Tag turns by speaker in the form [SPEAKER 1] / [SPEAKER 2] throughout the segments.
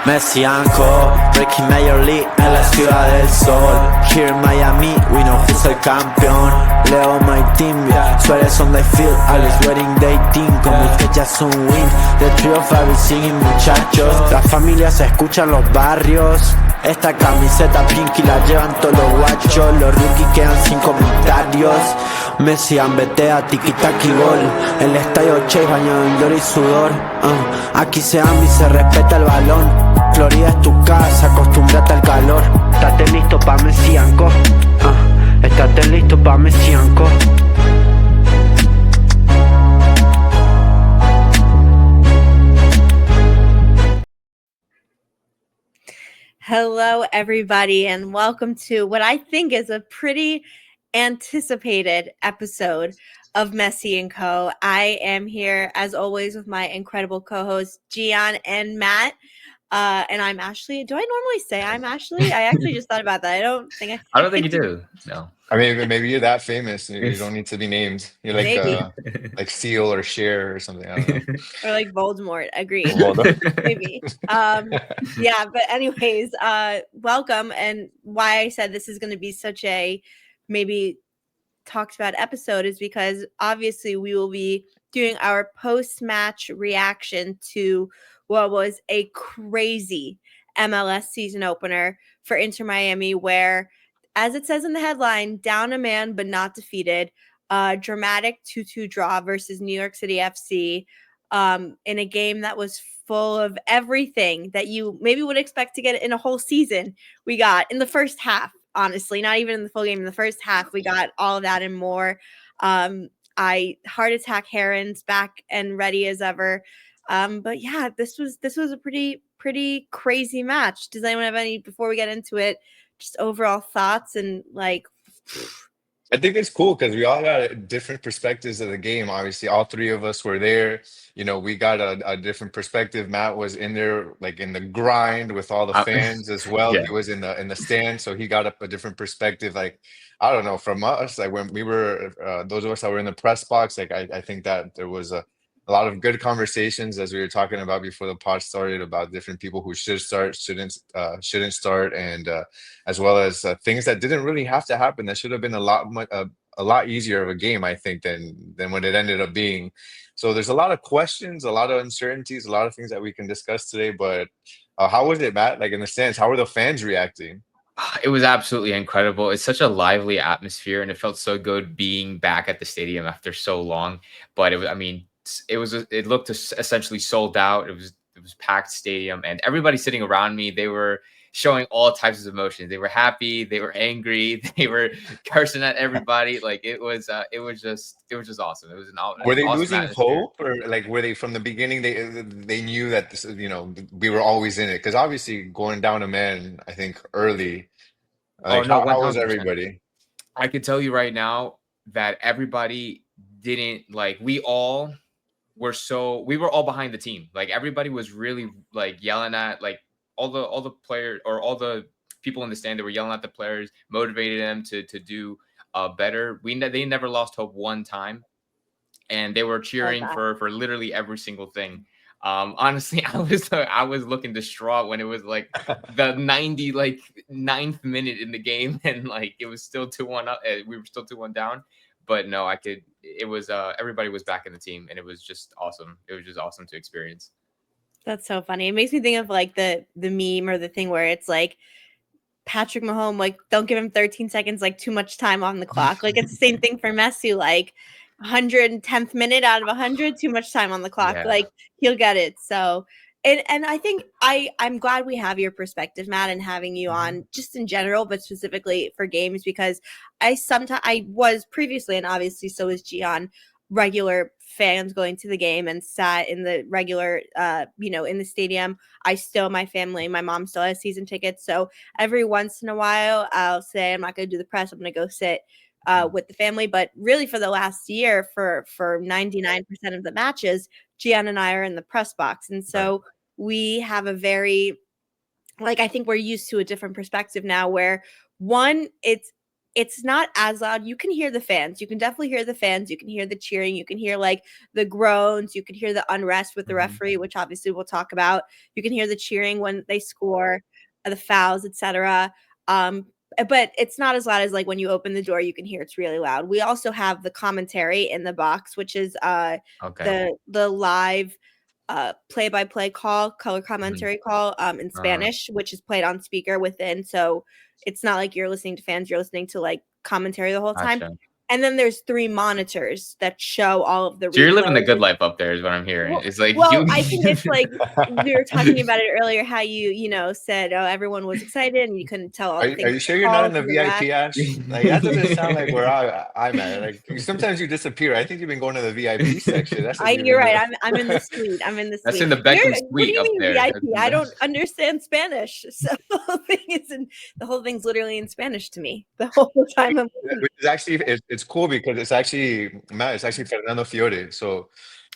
[SPEAKER 1] Messi and Co, breaking Major League en la ciudad del sol. Here in Miami, we know who's el campeón. Leo my team, yeah. Suárez on the field, Alex wedding day team. Con Busquets ya es un win. The trio of Aviles singing, muchachos. Las familias se escuchan los barrios. Esta camiseta pinky la llevan todos los guachos. Los rookies quedan sin comentarios. Messi ambetea, tiki-taki gol. El estadio Chase bañado en gloria y sudor. Aquí se ama y se respeta el balón. Florida es tu casa, acostúmbrate al calor. Estate listo pa' Messi and Co. Estate listo pa' Messi and Co.
[SPEAKER 2] Hello, everybody, and welcome to what I think is a pretty anticipated episode of Messi and Co. I am here, as always, with my incredible co-hosts, Gian and Matt. And I'm Ashley. Do I normally say I'm Ashley? I actually just thought about that. I don't think
[SPEAKER 3] you do. No.
[SPEAKER 4] I mean, maybe you're that famous. You don't need to be named. You're like like Seal or Cher or something. I don't know.
[SPEAKER 2] Or like Voldemort. Agreed. Maybe. Yeah, but anyways, welcome. And why I said this is going to be such a maybe talked about episode is because obviously we will be doing our post-match reaction to what was a crazy MLS season opener for Inter Miami, where, as it says in the headline, down a man but not defeated. Dramatic 2-2 draw versus New York City FC in a game that was full of everything that you maybe would expect to get in a whole season. We got in the first half, honestly, not even in the full game. In the first half, we got all of that and more. Heart attack Herons back and ready as ever. But yeah, this was a pretty crazy match. Does anyone have any, before we get into it, just overall thoughts and like?
[SPEAKER 4] I think it's cool because we all got different perspectives of the game. Obviously, all three of us were there. You know, we got a different perspective. Matt was in there, like in the grind with all the fans as well.
[SPEAKER 3] Yeah.
[SPEAKER 4] He was in the stand, so he got a different perspective. Like, I don't know, from us, like when we were those of us that were in the press box, like I think that there was a lot of good conversations, as we were talking about before the pod started, about different people who should start, shouldn't start, and as well as things that didn't really have to happen. That should have been a lot easier of a game, I think, than what it ended up being. So there's a lot of questions, a lot of uncertainties, a lot of things that we can discuss today. But how was it, Matt? Like, in the stands, how were the fans reacting?
[SPEAKER 3] It was absolutely incredible. It's such a lively atmosphere, and it felt so good being back at the stadium after so long. But it looked essentially sold out. It was packed stadium, and everybody sitting around me, they were showing all types of emotions. They were happy, they were angry, they were cursing at everybody. Like it was just awesome. It was an awesome.
[SPEAKER 4] Were they
[SPEAKER 3] awesome
[SPEAKER 4] losing
[SPEAKER 3] atmosphere.
[SPEAKER 4] hope, or like were they from the beginning? They knew that this, we were always in it, because obviously going down a man, I think early. Like,
[SPEAKER 3] no,
[SPEAKER 4] how was
[SPEAKER 3] 100%.
[SPEAKER 4] everybody?
[SPEAKER 3] I could tell you right now that everybody didn't like. We were all behind the team. Like everybody was really like yelling at like all the players, or all the people in the stand that were yelling at the players, motivated them to do better. They never lost hope one time, and they were cheering for literally every single thing. Honestly, I was looking distraught when it was like the 99th minute in the game, and like it was still 2-1 up. We were still 2-1 down. But no, it was everybody was back in the team, and it was just awesome. It was just awesome to experience.
[SPEAKER 2] That's so funny. It makes me think of like the meme or the thing where it's like Patrick Mahomes, like, don't give him 13 seconds, like too much time on the clock. Like it's the same thing for Messi, like 110th minute out of 100, too much time on the clock.
[SPEAKER 3] Yeah.
[SPEAKER 2] Like he'll get it. So and I think I'm glad we have your perspective, Matt, and having you on just in general, but specifically for games, because I was previously, and obviously so is Gian, regular fans going to the game and sat in the regular, in the stadium. My family, my mom still has season tickets. So every once in a while, I'll say, I'm not going to do the press. I'm going to go sit with the family. But really for the last year, for 99% of the matches, Gian and I are in the press box. And so we have a very, like, I think we're used to a different perspective now where one, it's it's not as loud. You can hear the fans. You can definitely hear the fans. You can hear the cheering. You can hear like the groans. You can hear the unrest with the referee, which obviously we'll talk about. You can hear the cheering when they score, the fouls, etc. But it's not as loud as like when you open the door, you can hear it's really loud. We also have the commentary in the box, which is the live play-by-play color commentary call in Spanish, which is played on speaker within. So it's not like you're listening to fans, you're listening to like commentary the whole time.
[SPEAKER 3] Gotcha.
[SPEAKER 2] And then there's 3 monitors that show all of the
[SPEAKER 3] So you're living the good life up there is what I'm hearing. It's like
[SPEAKER 2] I think it's like we were talking about it earlier, how you said, oh, everyone was excited and you couldn't tell all the things.
[SPEAKER 4] Are you sure you're not in the VIP, Ash? Like, that doesn't sound like where I'm at. Like, sometimes you disappear. I think you've been going to the VIP section.
[SPEAKER 2] You're right. I'm in the suite. I'm in the suite.
[SPEAKER 3] That's in the Beckham suite. What do you mean
[SPEAKER 2] there. VIP? I don't understand Spanish. So the whole thing's literally in Spanish to me the whole time.
[SPEAKER 4] Which is actually, it's cool because it's actually Fernando Fiore. So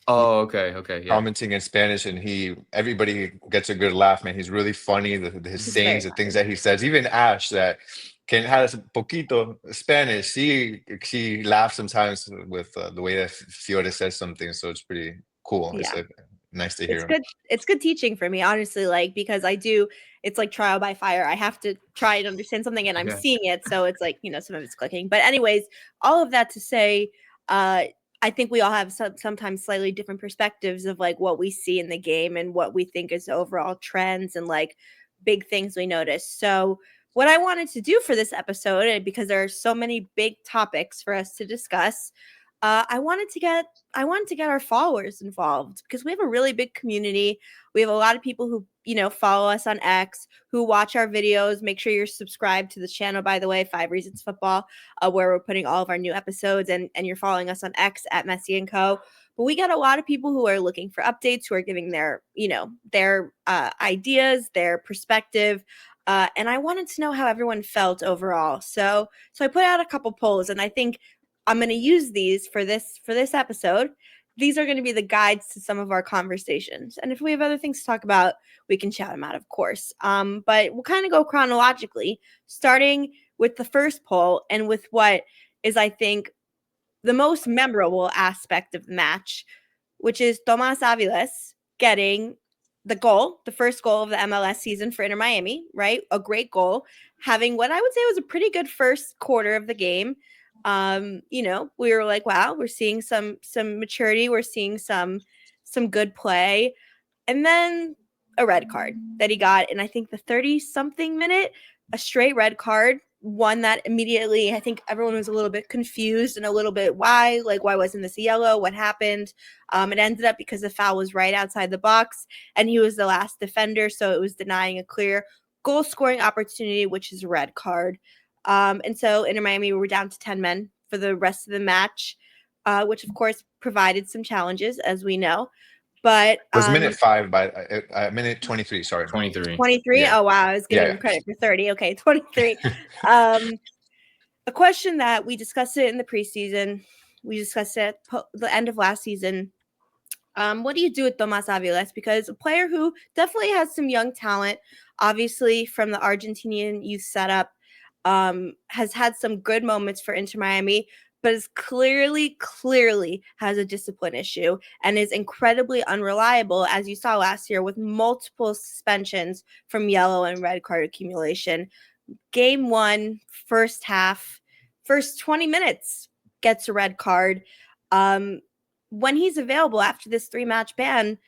[SPEAKER 3] okay, yeah.
[SPEAKER 4] Commenting in Spanish, and everybody gets a good laugh, man. He's really funny. His sayings, the things that he says. Even Ash, that has a poquito Spanish, she laughs sometimes with the way that Fiore says something. So it's pretty cool.
[SPEAKER 2] Yeah.
[SPEAKER 4] It's nice to hear.
[SPEAKER 2] It's good teaching for me, honestly, like, because it's like trial by fire. I have to try and understand something and I'm seeing it. So it's like, some of it's clicking. But anyways, all of that to say, I think we all have sometimes slightly different perspectives of like what we see in the game and what we think is overall trends and like big things we notice. So what I wanted to do for this episode, and because there are so many big topics for us to discuss, I wanted to get our followers involved because we have a really big community. We have a lot of people who, follow us on X, who watch our videos. Make sure you're subscribed to the channel, by the way, 5 Reasons Football, where we're putting all of our new episodes, and you're following us on X at Messi and Co. But we got a lot of people who are looking for updates, who are giving their ideas, their perspective. And I wanted to know how everyone felt overall. So I put out a couple polls, and I think I'm going to use these for this episode. These are going to be the guides to some of our conversations. And if we have other things to talk about, we can shout them out, of course. But we'll kind of go chronologically, starting with the first poll and with what is, I think, the most memorable aspect of the match, which is Tomas Aviles getting the first goal of the MLS season for Inter Miami, right? A great goal, having what I would say was a pretty good first quarter of the game. We were like, wow, we're seeing some maturity, we're seeing some good play, and then a red card that he got in, I think, the 30-something minute, a straight red card, one that immediately, I think everyone was a little bit confused and a little bit, why wasn't this a yellow? What happened? It ended up because the foul was right outside the box and he was the last defender, so it was denying a clear goal scoring opportunity, which is a red card. And so Inter Miami were down to 10 men for the rest of the match, which of course provided some challenges, as we know. But
[SPEAKER 4] it was minute 5 by minute 23. Sorry,
[SPEAKER 3] 23.
[SPEAKER 2] Yeah. Oh wow, I was giving him credit for 30. Okay, 23. A question that we discussed it in the preseason. We discussed it at the end of last season. What do you do with Tomas Aviles? Because a player who definitely has some young talent, obviously from the Argentinian youth setup. Has had some good moments for Inter Miami, but is clearly has a discipline issue and is incredibly unreliable, as you saw last year with multiple suspensions from yellow and red card accumulation. Game 1, first half, first 20 minutes gets a red card. When he's available after this 3-match ban,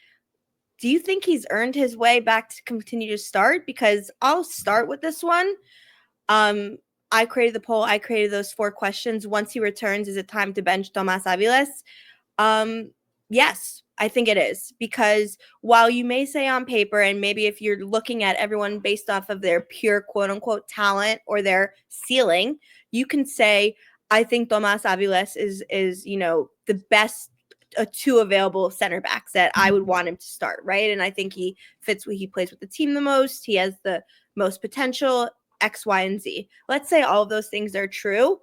[SPEAKER 2] do you think he's earned his way back to continue to start? Because I'll start with this one. I created the poll. I created those 4 questions. Once he returns, is it time to bench Tomas Aviles? Yes, I think it is. Because while you may say on paper, and maybe if you're looking at everyone based off of their pure quote unquote talent or their ceiling, you can say, I think Tomas Aviles is the best 2 available center backs that I would want him to start, right? And I think he fits he plays with the team the most. He has the most potential, X, Y, and Z. Let's say all of those things are true.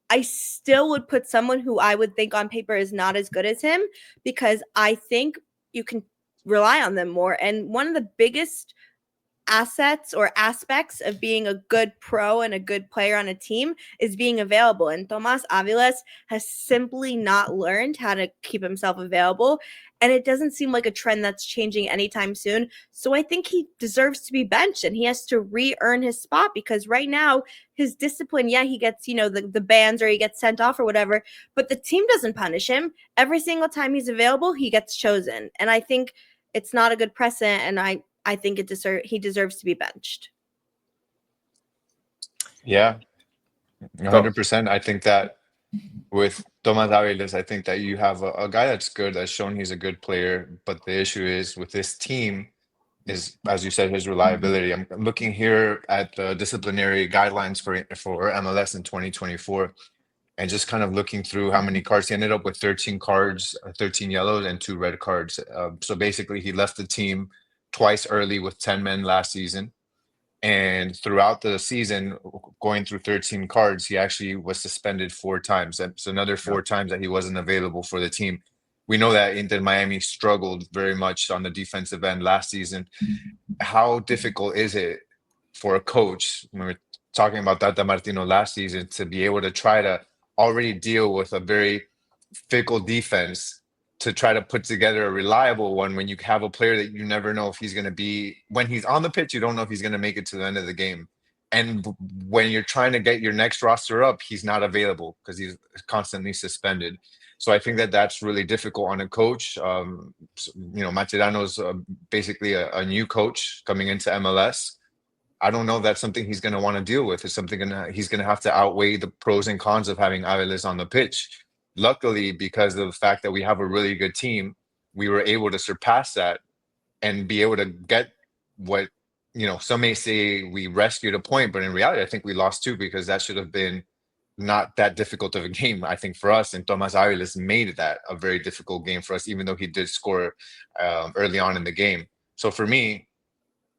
[SPEAKER 2] I still would put someone who I would think on paper is not as good as him, because I think you can rely on them more. And one of the biggest assets or aspects of being a good pro and a good player on a team is being available. And Tomas Aviles has simply not learned how to keep himself available. And it doesn't seem like a trend that's changing anytime soon. So I think he deserves to be benched and he has to re-earn his spot, because right now his discipline, yeah, he gets, the bans or he gets sent off or whatever, but the team doesn't punish him. Every single time he's available, he gets chosen. And I think it's not a good precedent. And I think he deserves to be benched.
[SPEAKER 4] Yeah, 100%. I think that with Tomas Aviles, I think that you have a guy that's good, that's shown he's a good player. But the issue is with this team is, as you said, his reliability. I'm looking here at the disciplinary guidelines for MLS in 2024, and just kind of looking through how many cards he ended up with: 13 cards, 13 yellows, and 2 red cards. So basically, he left the team twice early with 10 men last season. And throughout the season, going through 13 cards, he actually was suspended 4 times. So another 4 times that he wasn't available for the team. We know that Inter Miami struggled very much on the defensive end last season. How difficult is it for a coach, when we're talking about Tata Martino last season, to be able to try to already deal with a very fickle defense, to try to put together a reliable one when you have a player that you never know if he's going to be, when he's on the pitch, you don't know if he's going to make it to the end of the game. And when you're trying to get your next roster up, he's not available because he's constantly suspended. So I think that that's really difficult on a coach. Mascherano's basically a new coach coming into MLS. I don't know if that's something he's going to want to deal with. It's something he's going to have to outweigh the pros and cons of having Aviles on the pitch. Luckily, because of the fact that we have a really good team, we were able to surpass that and be able to get what, some may say we rescued a point, but in reality, I think we lost 2, because that should have been not that difficult of a game, I think, for us. And Tomas Aviles made that a very difficult game for us, even though he did score early on in the game. So for me,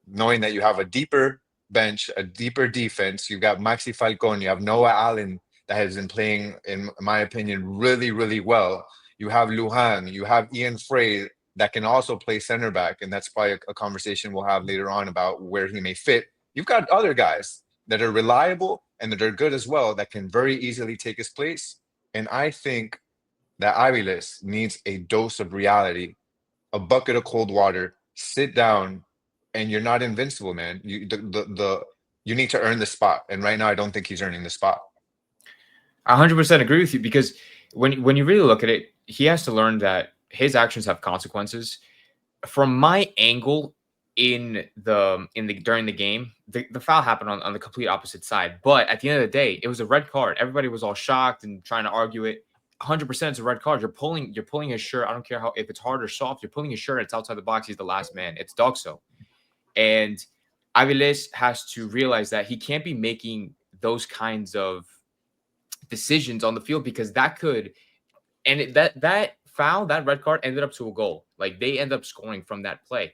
[SPEAKER 4] knowing that you have a deeper bench, a deeper defense, you've got Maxi Falcon, you have Noah Allen, that has been playing, in my opinion, really, really well. You have Lujan, you have Ian Frey that can also play center back, and that's probably a conversation we'll have later on about where he may fit. You've got other guys that are reliable and that are good as well, that can very easily take his place. And I think that Aviles needs a dose of reality, a bucket of cold water, sit down, and you're not invincible, man. You need to earn the spot. And right now, I don't think he's earning the spot.
[SPEAKER 3] 100% agree with you, because when you really look at it, he has to learn that his actions have consequences. From my angle during the game, the foul happened on the complete opposite side. But at the end of the day, it was a red card. Everybody was all shocked and trying to argue it. 100% it's a red card. You're pulling his shirt. I don't care if it's hard or soft. You're pulling his shirt. It's outside the box. He's the last man. It's Doxo. And Aviles has to realize that he can't be making those kinds of decisions on the field, because that foul, that red card ended up to a goal. Like, they end up scoring from that play.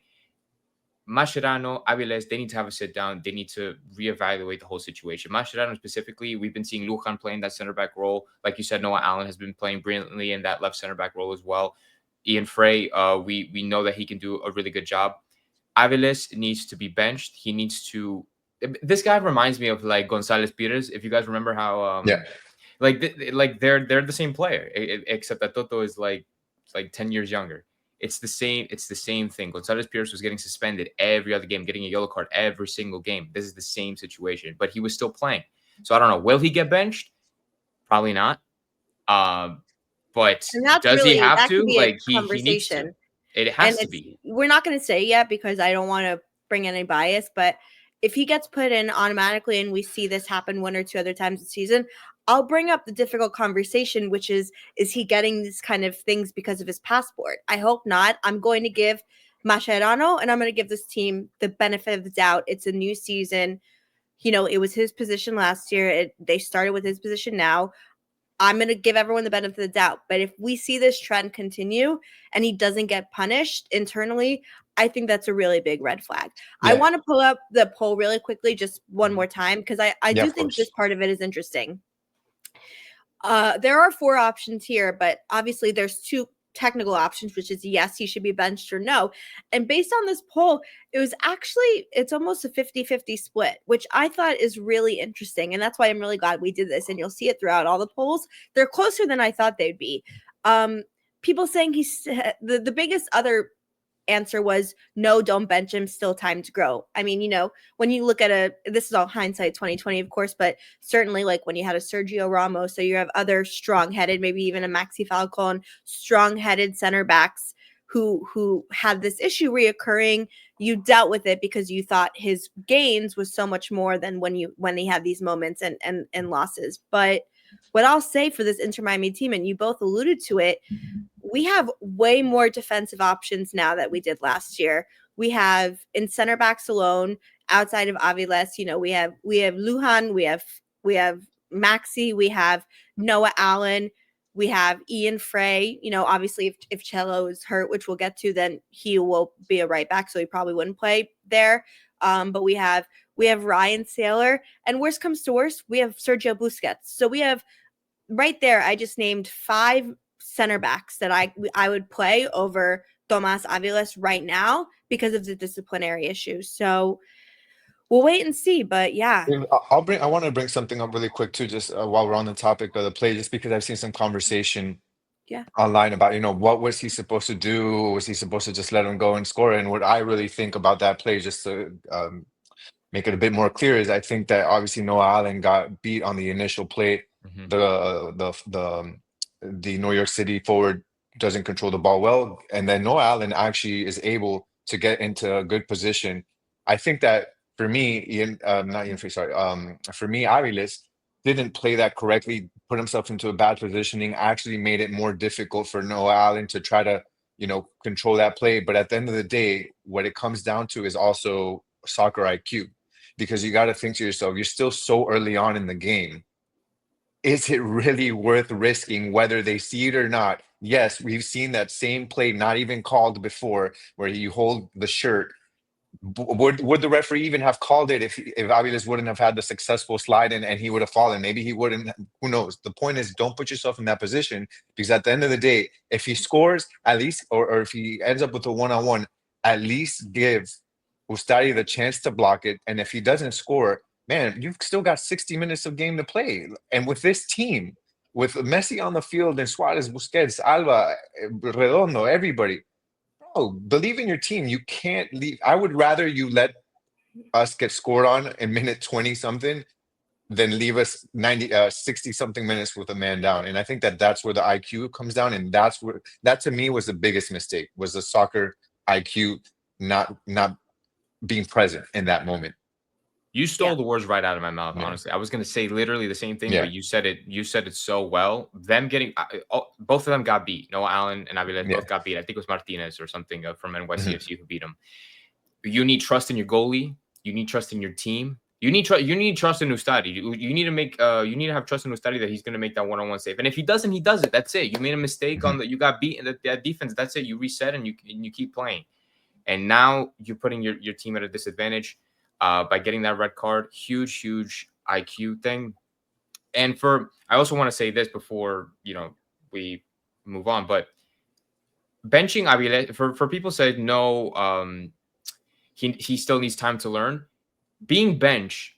[SPEAKER 3] Mascherano, Aviles, they need to have a sit down. They need to reevaluate the whole situation. Mascherano specifically, we've been seeing Lujan playing that center back role. Like you said, Noah Allen has been playing brilliantly in that left center back role as well. Ian Frey, we know that he can do a really good job. Aviles needs to be benched. He needs to. This guy reminds me of like Gonzalez Pires. If you guys remember how, they're the same player, except that Toto is like 10 years younger. It's the same thing. Gonzalez Pires was getting suspended every other game, getting a yellow card every single game. This is the same situation, but he was still playing. So I don't know. Will he get benched? Probably not. But does he have to? Like, he needs to. It has to be.
[SPEAKER 2] We're not going to say yet, because I don't want to bring any bias, but if he gets put in automatically and we see this happen 1 or 2 other times this season, I'll bring up the difficult conversation, which is he getting these kind of things because of his passport? I hope not. I'm going to give Mascherano and I'm going to give this team the benefit of the doubt. It's a new season. It was his position last year. They started with his position now. I'm going to give everyone the benefit of the doubt. But if we see this trend continue and he doesn't get punished internally, I think that's a really big red flag. Yeah. I want to pull up the poll really quickly, just one more time, because I do think this part of it is interesting. There are 4 options here, but obviously there's 2 technical options, which is yes, he should be benched or no. And based on this poll, it's almost a 50-50 split, which I thought is really interesting. And that's why I'm really glad we did this. And you'll see it throughout all the polls. They're closer than I thought they'd be. People saying the biggest other answer was no, don't bench him, still time to grow. I mean, when you look at this is all hindsight 2020, of course, but certainly like when you had a Sergio Ramos, so you have other strong-headed, maybe even a Maxi Falcon, strong-headed center backs who had this issue reoccurring. You dealt with it because you thought his gains was so much more than when he had these moments and losses. But what I'll say for this Inter Miami team, and you both alluded to it, we have way more defensive options now that we did last year. We have in center backs alone, outside of Aviles, we have Lujan, we have Maxi, we have Noah Allen, we have Ian Frey. Obviously if Cello is hurt, which we'll get to, then he will be a right back, so he probably wouldn't play there. But we have Ryan Saylor, and worst comes to worst, we have Sergio Busquets. So we have right there, I just named 5 center backs that I would play over Tomas Aviles right now because of the disciplinary issues. So we'll wait and see. But yeah,
[SPEAKER 4] I want to bring something up really quick too, just while we're on the topic of the play, just because I've seen some conversation online about what was he supposed to do? Was he supposed to just let him go and score? And what I really think about that play, just to make it a bit more clear, is I think that obviously Noah Allen got beat on the initial play. The New York City forward doesn't control the ball well, and then Noah Allen actually is able to get into a good position. I think that for me, Aviles didn't play that correctly, put himself into a bad positioning, actually made it more difficult for Noah Allen to try to, control that play. But at the end of the day, what it comes down to is also soccer IQ, because you got to think to yourself, you're still so early on in the game. Is it really worth risking whether they see it or not? Yes, we've seen that same play not even called before, where you hold the shirt. Would the referee even have called it if Aviles wouldn't have had the successful slide in and he would have fallen? Maybe he wouldn't. Who knows? The point is, don't put yourself in that position, because at the end of the day, if he scores, at least, or if he ends up with a one-on-one, at least give Ustari the chance to block it. And if he doesn't score, man, you've still got 60 minutes of game to play. And with this team, with Messi on the field and Suarez, Busquets, Alba, Redondo, everybody, bro, believe in your team. You can't leave. I would rather you let us get scored on in minute 20-something than leave us 60-something minutes with a man down. And I think that that's where the IQ comes down. And that to me was the biggest mistake, was the soccer IQ not being present in that moment.
[SPEAKER 3] You stole the words right out of my mouth, honestly. I was going to say literally the same thing, but you said it so well. Them getting both of them got beat. Noah Allen and Aviles both got beat. I think it was Martinez or something from NYCFC who beat them. You need trust in your goalie. You need trust in your team. You need trust in Ustari. You need to have trust in Ustari that he's going to make that one-on-one save. And if he doesn't, he does it. That's it. You made a mistake on you got beat in that defense. That's it. You reset and you keep playing. And now you're putting your team at a disadvantage. By getting that red card, huge IQ thing. And I also want to say this before we move on, but benching Aviles for people said no, he still needs time to learn. Being benched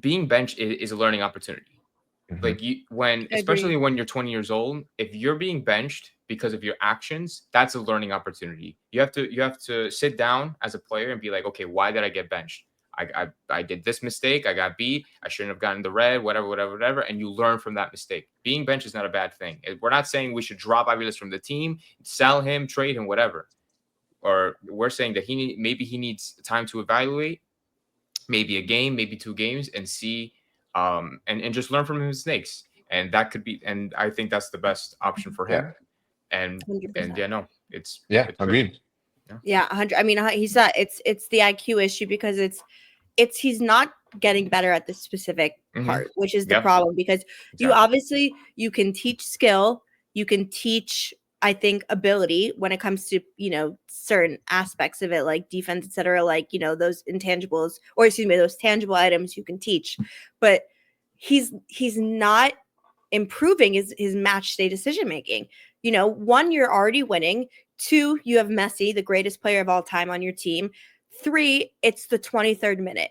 [SPEAKER 3] is a learning opportunity. Like especially when you're 20 years old, if you're being benched because of your actions, that's a learning opportunity. You have to sit down as a player and be like, okay, why did I get benched? I did this mistake. I got beat. I shouldn't have gotten the red, whatever. And you learn from that mistake. Being benched is not a bad thing. We're not saying we should drop Aviles from the team, sell him, trade him, whatever. Or we're saying that maybe he needs time to evaluate, maybe a game, maybe 2 games, and see, and just learn from his mistakes. And that could be, and I think that's the best option for him. And
[SPEAKER 2] 100%.
[SPEAKER 3] It's
[SPEAKER 4] agreed.
[SPEAKER 2] Yeah, 100. I mean, he's not. It's the IQ issue, because he's not getting better at this specific part, which is the problem. Because you can teach skill, you can teach, I think, ability when it comes to certain aspects of it, like defense, etc. Like those intangibles, or those tangible items you can teach, but he's not improving his match day decision making. You know, 1, you're already winning. 2, you have Messi, the greatest player of all time, on your team. 3, it's the 23rd minute.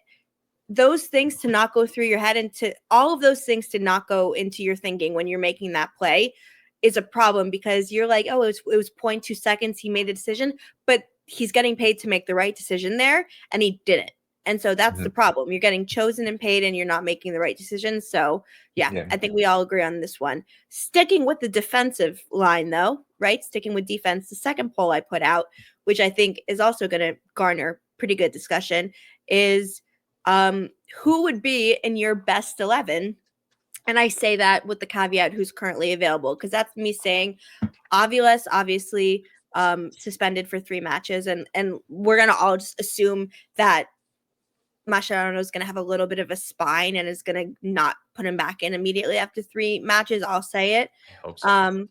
[SPEAKER 2] Those things to not go through your head, and to all of those things to not go into your thinking when you're making that play is a problem, because you're like, oh, it was 0.2 seconds. He made a decision, but he's getting paid to make the right decision there, and he didn't. And so that's the problem. You're getting chosen and paid, and you're not making the right decision. So, yeah, I think we all agree on this one. Sticking with the defensive line, though, right? Sticking with defense, the second poll I put out, which I think is also going to garner pretty good discussion, is who would be in your best 11? And I say that with the caveat who's currently available, because that's me saying Aviles, obviously suspended for 3 matches. And we're going to all just assume that Mascherano is going to have a little bit of a spine and is going to not put him back in immediately after 3 matches. I'll say it.
[SPEAKER 3] I hope so.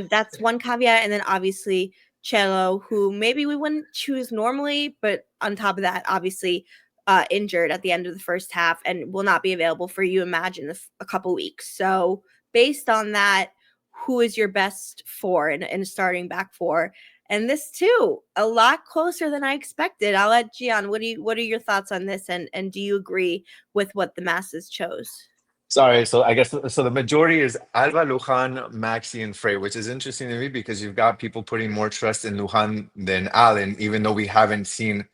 [SPEAKER 2] That's one caveat. And then obviously Cello, who maybe we wouldn't choose normally, but on top of that, obviously injured at the end of the first half and will not be available for, you imagine, a couple weeks. So based on that, who is your best 4 in a starting back 4? And this too, a lot closer than I expected. I'll let Gian, what are your thoughts on this? And do you agree with what the masses chose?
[SPEAKER 4] Sorry, so I guess so the majority is Alba, Lujan, Maxi, and Frey, which is interesting to me because you've got people putting more trust in Lujan than Allen, even though we haven't seen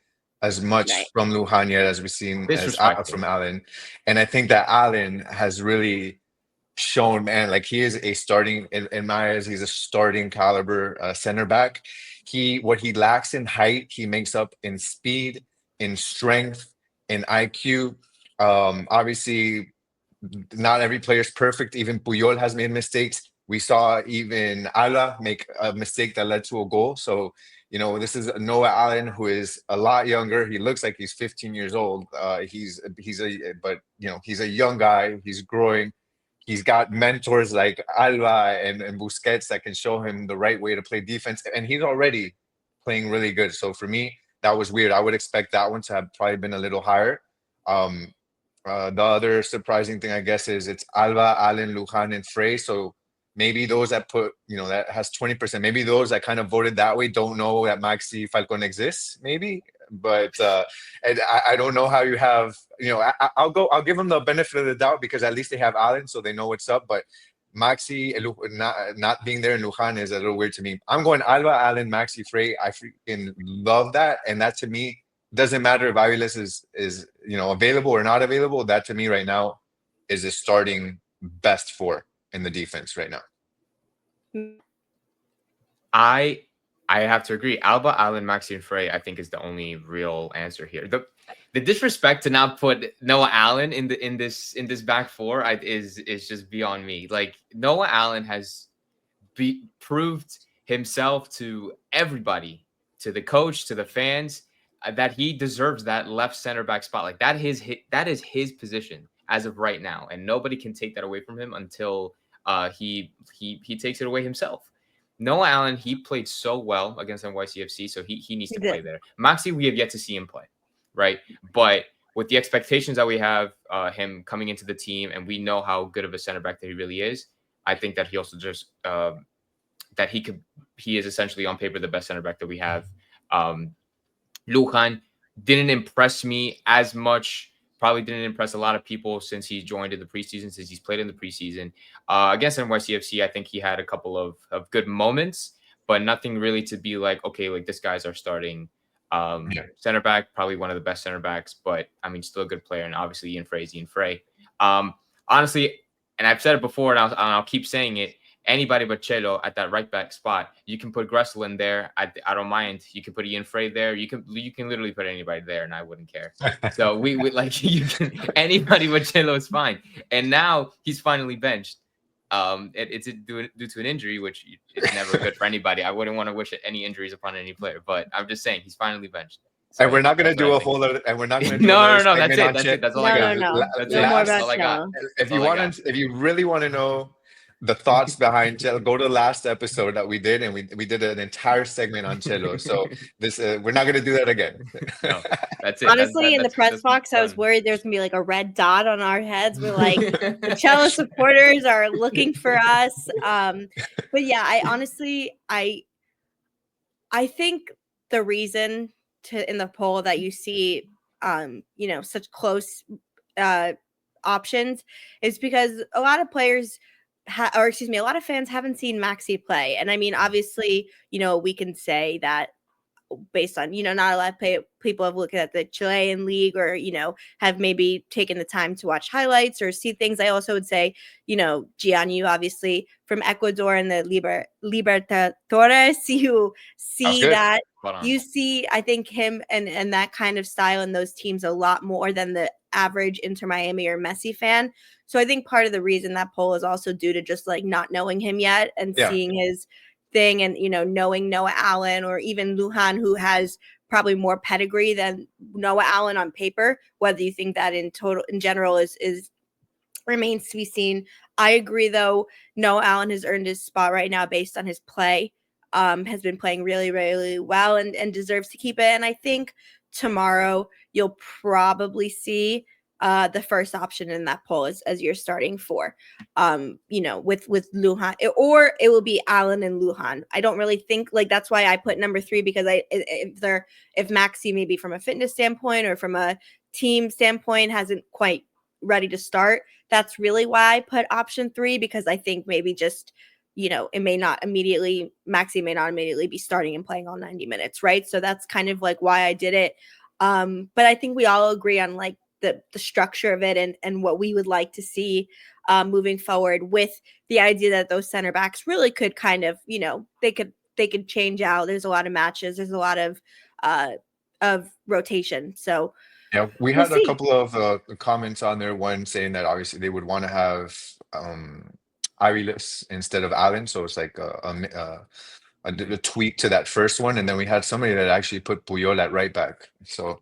[SPEAKER 4] as much from Lujan yet as we've seen from Allen. And I think that Allen has really shown, man, like he is a starting, in my eyes, he's a starting caliber center back. What he lacks in height, he makes up in speed, in strength, in IQ. Obviously, not every player is perfect. Even Puyol has made mistakes. We saw even Ala make a mistake that led to a goal. So, you know, this is Noah Allen, who is a lot younger. He looks like he's 15 years old. But you know, he's a young guy. He's growing. He's got mentors like Alba and Busquets that can show him the right way to play defense. And he's already playing really good. So for me, that was weird. I would expect that one to have probably been a little higher. The other surprising thing, I guess, is it's Alba, Allen, Lujan, and Frey. So maybe those that put, you know, that has 20%, maybe those that kind of voted that way don't know that Maxi Falcon exists, maybe. But and I don't know how you have, you know, I'll give them the benefit of the doubt because at least they have Allen, so they know what's up. But Maxi not being there in Lujan is a little weird to me. I'm going Alba, Allen, Maxi, Frey. I freaking love that, and that to me doesn't matter if Aviles is you know available or not available. That to me right now is a starting best 4 in the defense right now.
[SPEAKER 3] I have to agree. Alba, Allen, Maxi, and Frey, I think, is the only real answer here. The disrespect to not put Noah Allen in this back 4 is just beyond me. Like, Noah Allen has proved himself to everybody, to the coach, to the fans, that he deserves that left center back spot. Like, that is his position as of right now, and nobody can take that away from him until he takes it away himself. Noah Allen, he played so well against NYCFC, so he needs to play there. Maxi, we have yet to see him play, right? But with the expectations that we have, him coming into the team, and we know how good of a center back that he really is, I think that he also just that he is essentially on paper the best center back that we have. Lujan didn't impress me as much. Probably didn't impress a lot of people since he joined in the preseason, since he's played in the preseason. Against NYCFC, I think he had a couple of good moments, but nothing really to be like, okay, like this guy's our starting center back, probably one of the best center backs, but I mean, still a good player. And obviously Ian Frey. Honestly, and I've said it before, and I'll keep saying it, anybody but Chelo at that right back spot. You can put Gressel in there. I don't mind. You can put Ian Frey there. You can literally put anybody there, and I wouldn't care. So we like you can anybody but Chelo is fine. And now he's finally benched. It's due to an injury, which is never good for anybody. I wouldn't want to wish any injuries upon any player, but I'm just saying he's finally benched.
[SPEAKER 4] So and we're not going to do a whole other. And we're not going to do
[SPEAKER 3] no. That's it. That's all I got.
[SPEAKER 2] No more about
[SPEAKER 3] all I got.
[SPEAKER 4] If you really want to know the thoughts behind Chelo. Go to the last episode that we did, and we did an entire segment on Chelo. So this we're not going to do that again.
[SPEAKER 3] No, that's it.
[SPEAKER 2] Honestly, in the press box, I was worried there's gonna be like a red dot on our heads. We're like, the Cello supporters are looking for us. But yeah, I think the reason in the poll that you see, such close options is because a lot of players a lot of fans haven't seen Maxi play. And I mean, obviously, we can say that based on, not a lot of people have looked at the Chilean league or, have maybe taken the time to watch highlights or see things. I also would say, Gian, you obviously from Ecuador and the Libertadores, you see that. You see, I think him and that kind of style in those teams a lot more than the average Inter Miami or Messi fan. So I think part of the reason that poll is also due to just like not knowing him yet and seeing his thing and, knowing Noah Allen or even Lujan, who has probably more pedigree than Noah Allen on paper. Whether you think that in general is remains to be seen. I agree, though. Noah Allen has earned his spot right now based on his play. Has been playing really, really well and deserves to keep it. And I think tomorrow you'll probably see the first option in that poll as you're starting for, with Lujan, or it will be Allen and Lujan. I don't really think that's why I put number 3, because if Maxi maybe from a fitness standpoint or from a team standpoint hasn't quite ready to start, that's really why I put option 3, because I think maybe just, Maxi may not immediately be starting and playing all 90 minutes. Right. So that's kind of like why I did it. But I think we all agree on like the structure of it and what we would like to see moving forward, with the idea that those center backs really could kind of, they could change out. There's a lot of matches. There's a lot of rotation. So
[SPEAKER 4] yeah, we had a couple of comments on there. One saying that obviously they would want to have Aviles instead of Allen. So it's like a tweak to that first one. And then we had somebody that actually put Puyol at right back. So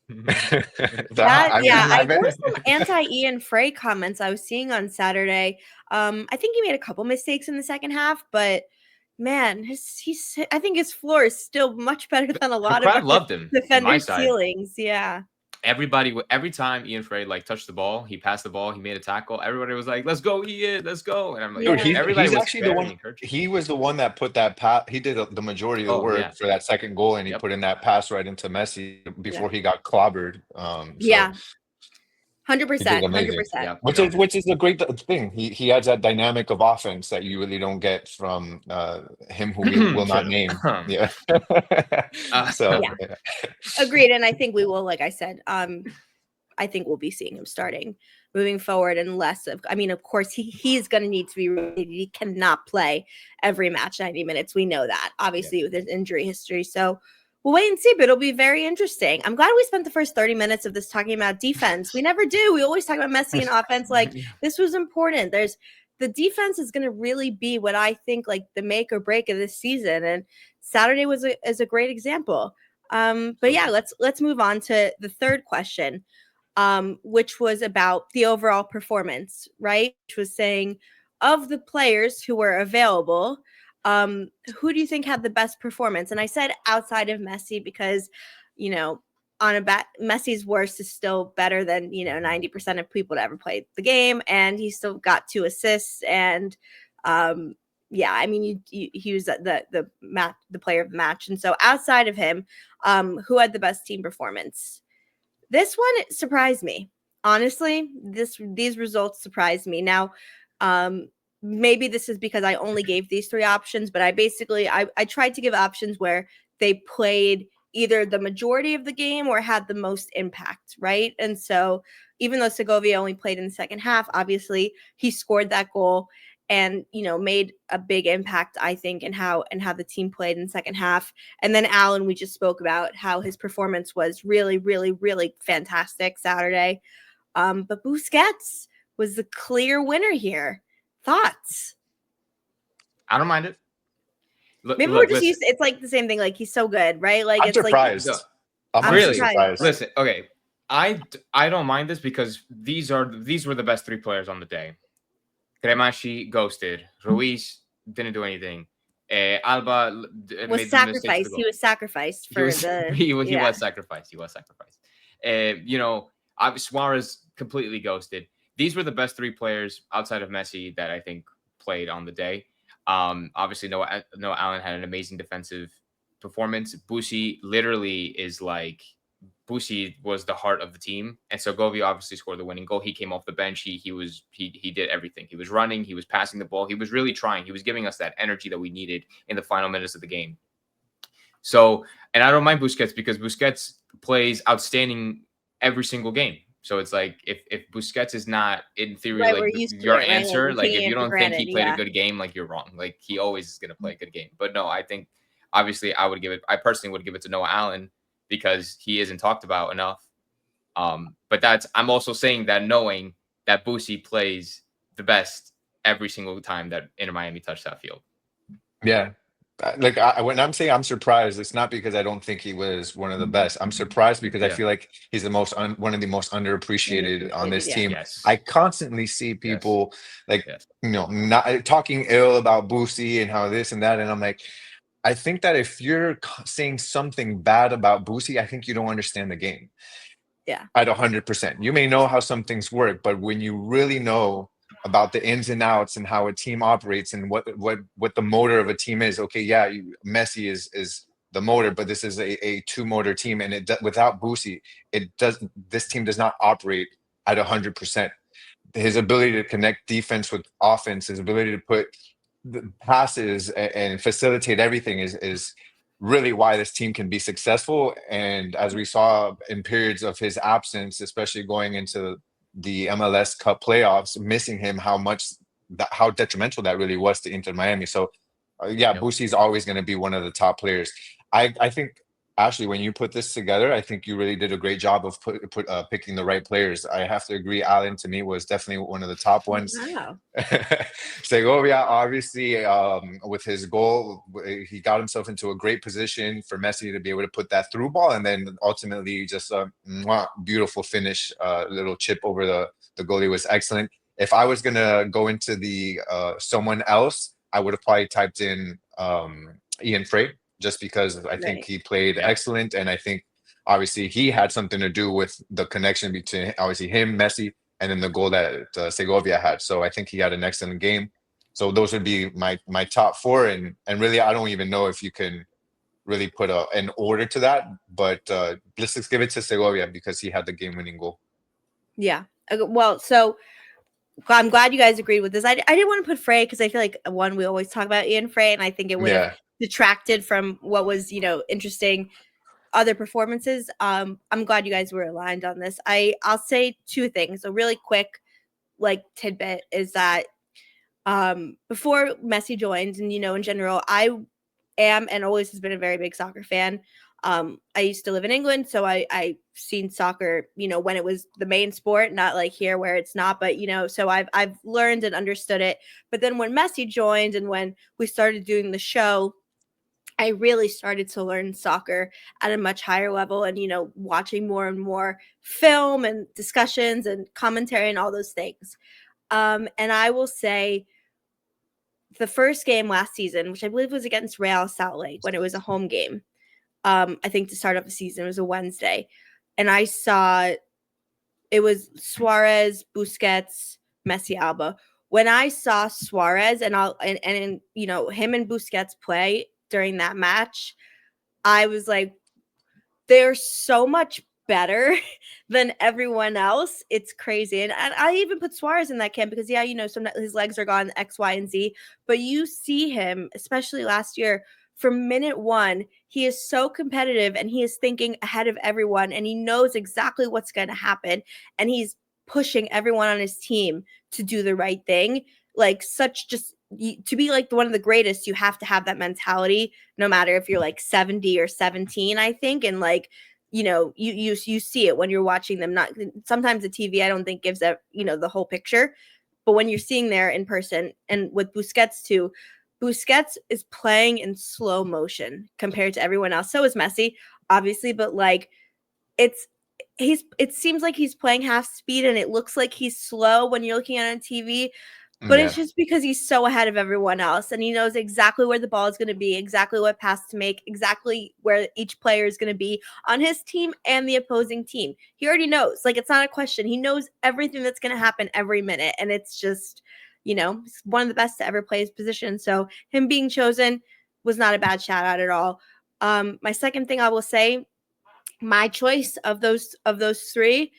[SPEAKER 2] there were some anti-Ian Frey comments I was seeing on Saturday. I think he made a couple mistakes in the second half, but man, I think his floor is still much better than a lot of
[SPEAKER 3] loved him
[SPEAKER 2] defenders' ceilings. Yeah.
[SPEAKER 3] Every time Ian Frey touched the ball, he passed the ball, he made a tackle, everybody was like, "Let's go, Ian, let's go!" And I'm like,
[SPEAKER 4] dude, he's actually the one. He was the one that put that pass. He did the majority of the work for that second goal, and he put in that pass right into Messi before he got clobbered.
[SPEAKER 2] 100%.
[SPEAKER 4] Which is a great thing. He adds that dynamic of offense that you really don't get from him, who we will not name.
[SPEAKER 2] Agreed. And I think we will, like I said, I think we'll be seeing him starting moving forward, and less of, of course he's going to need to be rotated. He cannot play every match 90 minutes. We know that, obviously, with his injury history. So we'll wait and see, but it'll be very interesting. I'm glad we spent the first 30 minutes of this talking about defense. We never do. We always talk about Messi and offense. Like, this was important. The defense is going to really be what I think like the make or break of this season. And Saturday is a great example. But yeah, let's move on to the third question, which was about the overall performance, right? Which was saying, of the players who were available, who do you think had the best performance? And I said outside of Messi because, Messi's worst is still better than, 90% of people that ever played the game. And he still got 2 assists. And he was the player of the match. And so outside of him, who had the best team performance? This one surprised me. Honestly, these results surprised me. Now, maybe this is because I only gave these 3 options, but I tried to give options where they played either the majority of the game or had the most impact, right? And so even though Segovia only played in the second half, obviously he scored that goal and, made a big impact, I think, in how the team played in the second half. And then Allen, we just spoke about how his performance was really, really, really fantastic Saturday. But Busquets was the clear winner here. Thoughts?
[SPEAKER 3] I don't mind it.
[SPEAKER 2] Maybe we're just used to, it's like the same thing. Like, he's so good, right? Like,
[SPEAKER 4] I'm surprised.
[SPEAKER 3] I'm really surprised. Listen, okay, I don't mind this because these were the best 3 players on the day. Cremashi ghosted. Ruiz didn't do anything. Alba
[SPEAKER 2] Was
[SPEAKER 3] made the mistake.
[SPEAKER 2] sacrificed. He was sacrificed for
[SPEAKER 3] He was sacrificed. He was sacrificed. Suarez completely ghosted. These were the best three players outside of Messi that I think played on the day. Obviously, Noah Allen had an amazing defensive performance. Busi literally is like Busi was the heart of the team, and Segovia obviously scored the winning goal. He came off the bench. He did everything. He was running. He was passing the ball. He was really trying. He was giving us that energy that we needed in the final minutes of the game. So, and I don't mind Busquets because Busquets plays outstanding every single game. So it's like if Busquets is not in theory like your answer, like if you don't think he played a good game, like you're wrong. Like he always is going to play a good game. But no, I think obviously I personally would give it to Noah Allen because he isn't talked about enough. But I'm also saying that knowing that Busi plays the best every single time that Inter Miami touched that field.
[SPEAKER 4] Yeah. Like when I'm saying I'm surprised, it's not because I don't think he was one of the best. I'm surprised because I feel like he's the one of the most underappreciated on this team.
[SPEAKER 3] Yes.
[SPEAKER 4] I constantly see people not talking ill about Boosie and how this and that, and I'm like, I think that if you're saying something bad about Boosie, I think you don't understand the game.
[SPEAKER 2] Yeah.
[SPEAKER 4] At 100%. You may know how some things work, but when you really know about the ins and outs and how a team operates and what the motor of a team is. Okay, yeah, Messi is the motor, but this is a two-motor team, and without Boosie, this team does not operate at 100%. His ability to connect defense with offense, his ability to put the passes and facilitate everything is really why this team can be successful. And as we saw in periods of his absence, especially going into the MLS Cup playoffs, missing him, how detrimental that really was to Inter Miami. So, Boosie is always going to be one of the top players. I think, Ashley, when you put this together, I think you really did a great job of picking the right players. I have to agree, Allen, to me, was definitely one of the top ones.
[SPEAKER 2] Wow.
[SPEAKER 4] Segovia, obviously, with his goal, he got himself into a great position for Messi to be able to put that through ball, and then ultimately just a beautiful finish, little chip over the goalie was excellent. If I was going to go into the someone else, I would have probably typed in Ian Frey, just because I think he played excellent, and I think obviously he had something to do with the connection between obviously him, Messi, and then the goal that Segovia had. So I think he had an excellent game. So those would be my top four, and really I don't even know if you can really put an order to that, but let's just give it to Segovia because he had the game-winning goal.
[SPEAKER 2] Yeah. Well, so I'm glad you guys agreed with this. I didn't want to put Frey because I feel like we always talk about Ian Frey, and I think it would have detracted from what was interesting other performances. I'm glad you guys were aligned on this. I'll say two things. A really quick tidbit is that before Messi joined, and in general, I am and always has been a very big soccer fan. I used to live in England, so I seen soccer, when it was the main sport, not like here where it's not, but so I've learned and understood it. But then when Messi joined and when we started doing the show, I really started to learn soccer at a much higher level, and watching more and more film and discussions and commentary and all those things. And I will say the first game last season, which I believe was against Real Salt Lake when it was a home game, I think to start off the season, it was a Wednesday, and I saw it was Suarez, Busquets, Messi, Alba. When I saw Suarez and him and Busquets play during that match, I was like, they're so much better than everyone else. It's crazy. And I even put Suarez in that camp because sometimes his legs are gone X, Y, and Z, but you see him, especially last year, from minute one, he is so competitive and he is thinking ahead of everyone, and he knows exactly what's going to happen, and he's pushing everyone on his team to do the right thing. To be one of the greatest, you have to have that mentality, no matter if you're 70 or 17, I think. And you see it when you're watching them. Not sometimes the TV, I don't think gives the whole picture, but when you're seeing there in person, and with Busquets too, Busquets is playing in slow motion compared to everyone else. So is Messi, obviously, but it seems like he's playing half speed, and it looks like he's slow when you're looking at it on TV. But it's just because he's so ahead of everyone else and he knows exactly where the ball is going to be, exactly what pass to make, exactly where each player is going to be on his team and the opposing team. He already knows. Like, it's not a question. He knows everything that's going to happen every minute. And it's just, he's one of the best to ever play his position. So him being chosen was not a bad shout out at all. My second thing I will say, my choice of those three,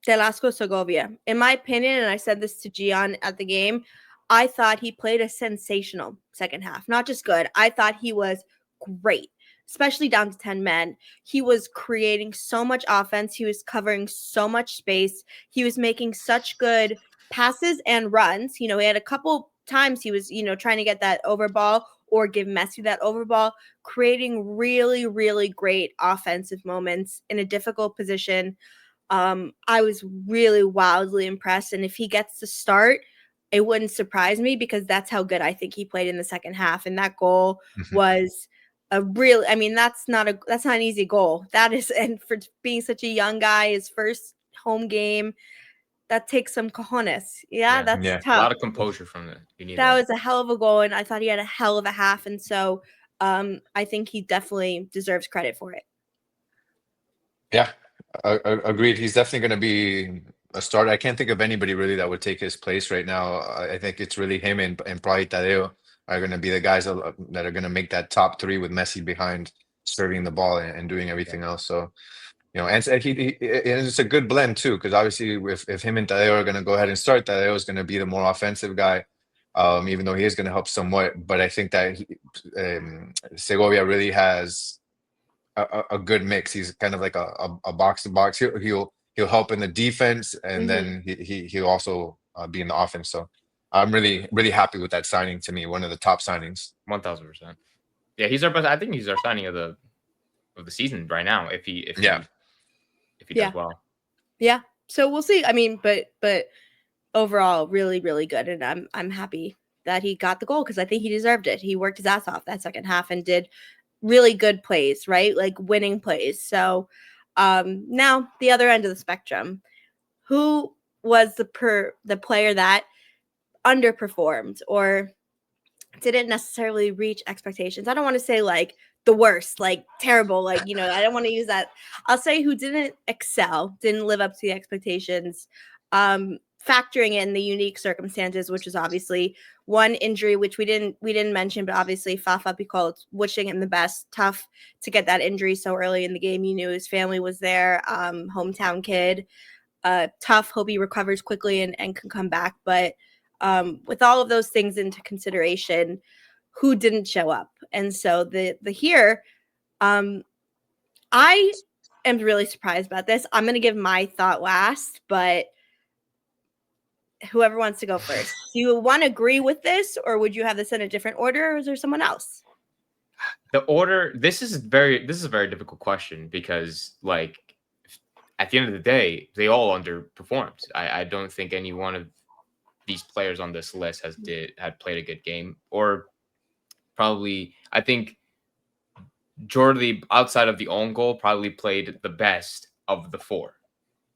[SPEAKER 2] Telasco Segovia. In my opinion, and I said this to Gian at the game, I thought he played a sensational second half. Not just good. I thought he was great, especially down to 10 men. He was creating so much offense. He was covering so much space. He was making such good passes and runs. He had a couple times he was, trying to get that over ball or give Messi that over ball, creating really, really great offensive moments in a difficult position. I was really wildly impressed. And if he gets to start, it wouldn't surprise me because that's how good I think he played in the second half. And that goal was that's not an easy goal. That is, and for being such a young guy, his first home game, that takes some cojones. That's tough.
[SPEAKER 3] A lot of composure from it.
[SPEAKER 2] That was a hell of a goal. And I thought he had a hell of a half. And so I think he definitely deserves credit for it.
[SPEAKER 4] Yeah, agreed. He's definitely going to be a starter. I can't think of anybody really that would take his place right now. I think it's really him and probably Tadeo are going to be the guys that are going to make that top three with Messi behind, serving the ball and doing everything else. So, and it's a good blend too, because obviously if him and Tadeo are going to go ahead and start, Tadeo is going to be the more offensive guy, even though he is going to help somewhat. But I think that Segovia really has a good mix. He's kind of like a box to box. He'll help in the defense, and then he'll also be in the offense. So I'm really, really happy with that signing. To me, one of the top signings.
[SPEAKER 3] 1000%. Yeah, he's our best. I think he's our signing of the season right now. If he does well.
[SPEAKER 2] Yeah. So we'll see. I mean, but overall, really, really good, and I'm happy that he got the goal because I think he deserved it. He worked his ass off that second half and did really good plays, right? Like winning plays. So now the other end of the spectrum, who was the player that underperformed or didn't necessarily reach expectations? I don't want to say like the worst, like terrible, like, I don't want to use that. I'll say who didn't excel, didn't live up to the expectations, factoring in the unique circumstances, which is obviously one injury, which we didn't mention, but obviously Fafa Picault, wishing him the best. Tough to get that injury so early in the game. You knew his family was there, hometown kid. Tough. Hope he recovers quickly and can come back. But with all of those things into consideration, who didn't show up? And so the here, I am really surprised about this. I'm going to give my thought last, but whoever wants to go first. Do you want to agree with this, or would you have this in a different order, or is there someone else?
[SPEAKER 3] The order. This is a very difficult question because, like, at the end of the day, they all underperformed. I don't think any one of these players on this list had played a good game, or probably I think Jordi, outside of the own goal, probably played the best of the four.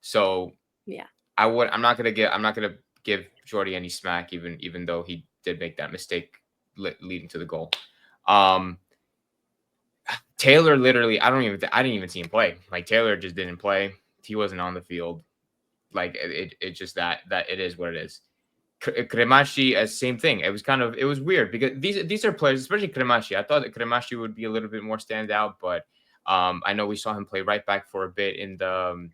[SPEAKER 3] So
[SPEAKER 2] yeah,
[SPEAKER 3] I'm not gonna give Jordi any smack, even though he did make that mistake leading to the goal. Taylor, literally, I didn't even see him play. Like, Taylor just didn't play. He wasn't on the field. Like, it just that it is what it is. Cremachi, same thing. It was weird because these are players, especially Cremachi. I thought that Cremachi would be a little bit more standout, but I know we saw him play right back for a bit in the,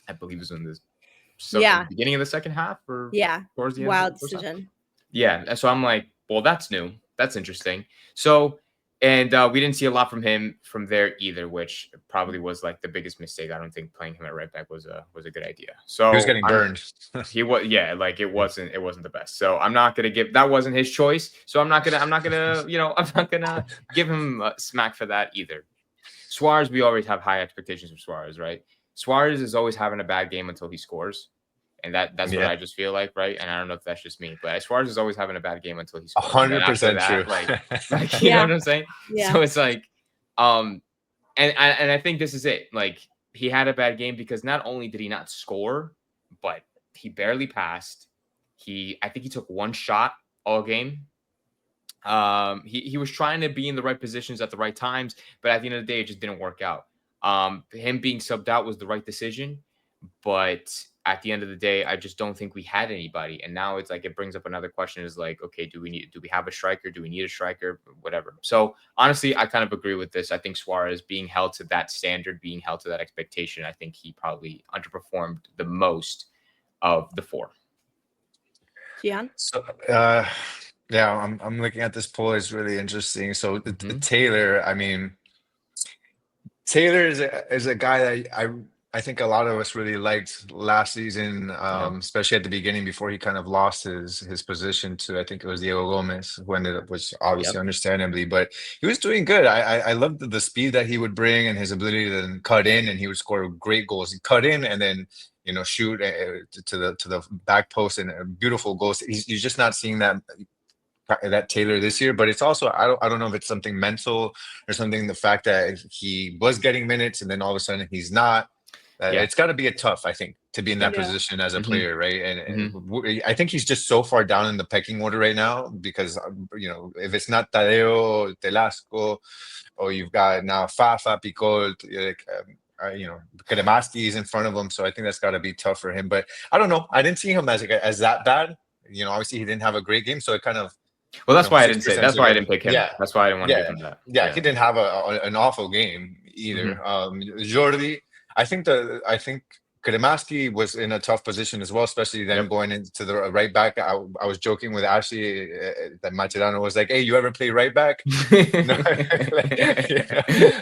[SPEAKER 3] I believe it was in the beginning of the second half, or towards the end.
[SPEAKER 2] Wild decision.
[SPEAKER 3] Yeah, so I'm like, well, that's new. That's interesting. So, and we didn't see a lot from him from there either, which probably was like the biggest mistake. I don't think playing him at right back was a good idea. So
[SPEAKER 4] he was getting burned.
[SPEAKER 3] He was, like it wasn't the best. So I'm not gonna give, that wasn't his choice. So I'm not gonna I'm not gonna give him smack for that either. Suarez, we always have high expectations for Suarez, right? Suarez is always having a bad game until he scores. And that's what I just feel like, right? And I don't know if that's just me, but Suarez is always having a bad game until he scores.
[SPEAKER 4] 100% true.
[SPEAKER 3] Like you know what I'm saying? Yeah. So it's like, and I think this is it. Like, he had a bad game because not only did he not score, but he barely passed. I think he took one shot all game. He was trying to be in the right positions at the right times, but at the end of the day, it just didn't work out. Him being subbed out was the right decision, but at the end of the day, I just don't think we had anybody. And now it's like, it brings up another question is like, okay, do we have a striker? Do we need a striker? Whatever. So honestly, I kind of agree with this. I think Suarez being held to that standard, being held to that expectation, I think he probably underperformed the most of the four.
[SPEAKER 2] Gian?
[SPEAKER 4] So, yeah, I'm looking at this poll. It's really interesting. So Taylor, I mean, Taylor is a guy that I think a lot of us really liked last season, especially at the beginning before he kind of lost his position to, I think it was Diego Gomez, who ended up, which obviously understandably, but he was doing good. I loved the speed that he would bring and his ability to cut in, and he would score great goals. He cut in and then shoot to the back post, and beautiful goals. You're just not seeing that Taylor this year, but it's also I don't know if it's something mental or something, the fact that he was getting minutes and then all of a sudden he's not. It's got to be tough, I think, to be in that position as a player, right? And I think he's just so far down in the pecking order right now because if it's not Tadeo, Telasco, or you've got now Fafa, Picol, Kremasti is in front of him, so I think that's got to be tough for him. But I don't know. I didn't see him as that bad. Obviously he didn't have a great game, so it kind of.
[SPEAKER 3] Well, that's why I didn't say. That's why I didn't pick him.
[SPEAKER 4] Yeah,
[SPEAKER 3] that's why I didn't want to give him that.
[SPEAKER 4] Yeah, he didn't have an awful game either. Jordi, I think Kremasti was in a tough position as well, especially then going into the right back. I was joking with Ashley that Macherano was like, "Hey, you ever play right back?" No.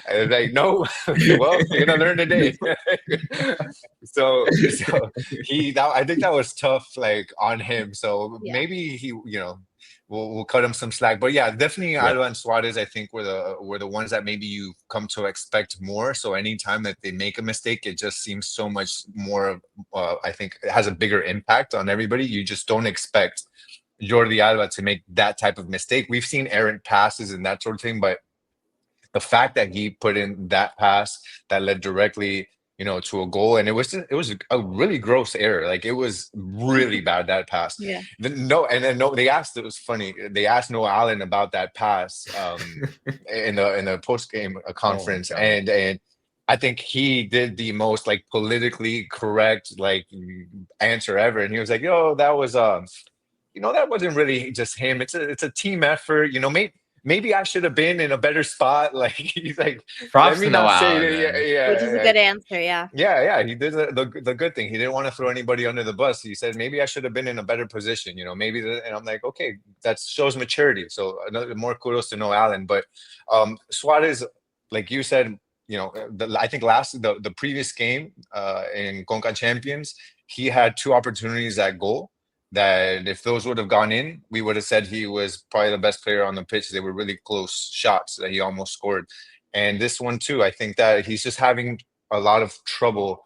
[SPEAKER 4] I was like, "No." Well, you're gonna learn today. so I think that was tough, like on him. So maybe he, we'll cut him some slack. But yeah, definitely Alba and Suarez, I think were the ones that maybe you come to expect more. So anytime that they make a mistake, it just seems so much more, I think it has a bigger impact on everybody. You just don't expect Jordi Alba to make that type of mistake. We've seen errant passes and that sort of thing, but the fact that he put in that pass that led directly to a goal, and it was a really gross error. Like, it was really bad, that pass.
[SPEAKER 2] Yeah.
[SPEAKER 4] They asked, it was funny, they asked Noah Allen about that pass in the post-game conference, and I think he did the most like politically correct like answer ever, and he was like, "Yo, that was that wasn't really just him. It's a team effort. Maybe I should have been in a better spot." Like, he's like,
[SPEAKER 3] props
[SPEAKER 4] let me
[SPEAKER 3] to
[SPEAKER 4] not
[SPEAKER 3] Noah
[SPEAKER 4] say
[SPEAKER 3] Allen,
[SPEAKER 4] that.
[SPEAKER 2] Which is a good answer, yeah.
[SPEAKER 4] Yeah, he did the good thing. He didn't want to throw anybody under the bus. He said, maybe I should have been in a better position, and I'm like, okay, that shows maturity. So more kudos to Noah Allen. But Suarez, like you said, I think the previous game in Conca Champions, he had 2 opportunities at goal that if those would have gone in, we would have said he was probably the best player on the pitch. They were really close shots that he almost scored. And this one too, I think that he's just having a lot of trouble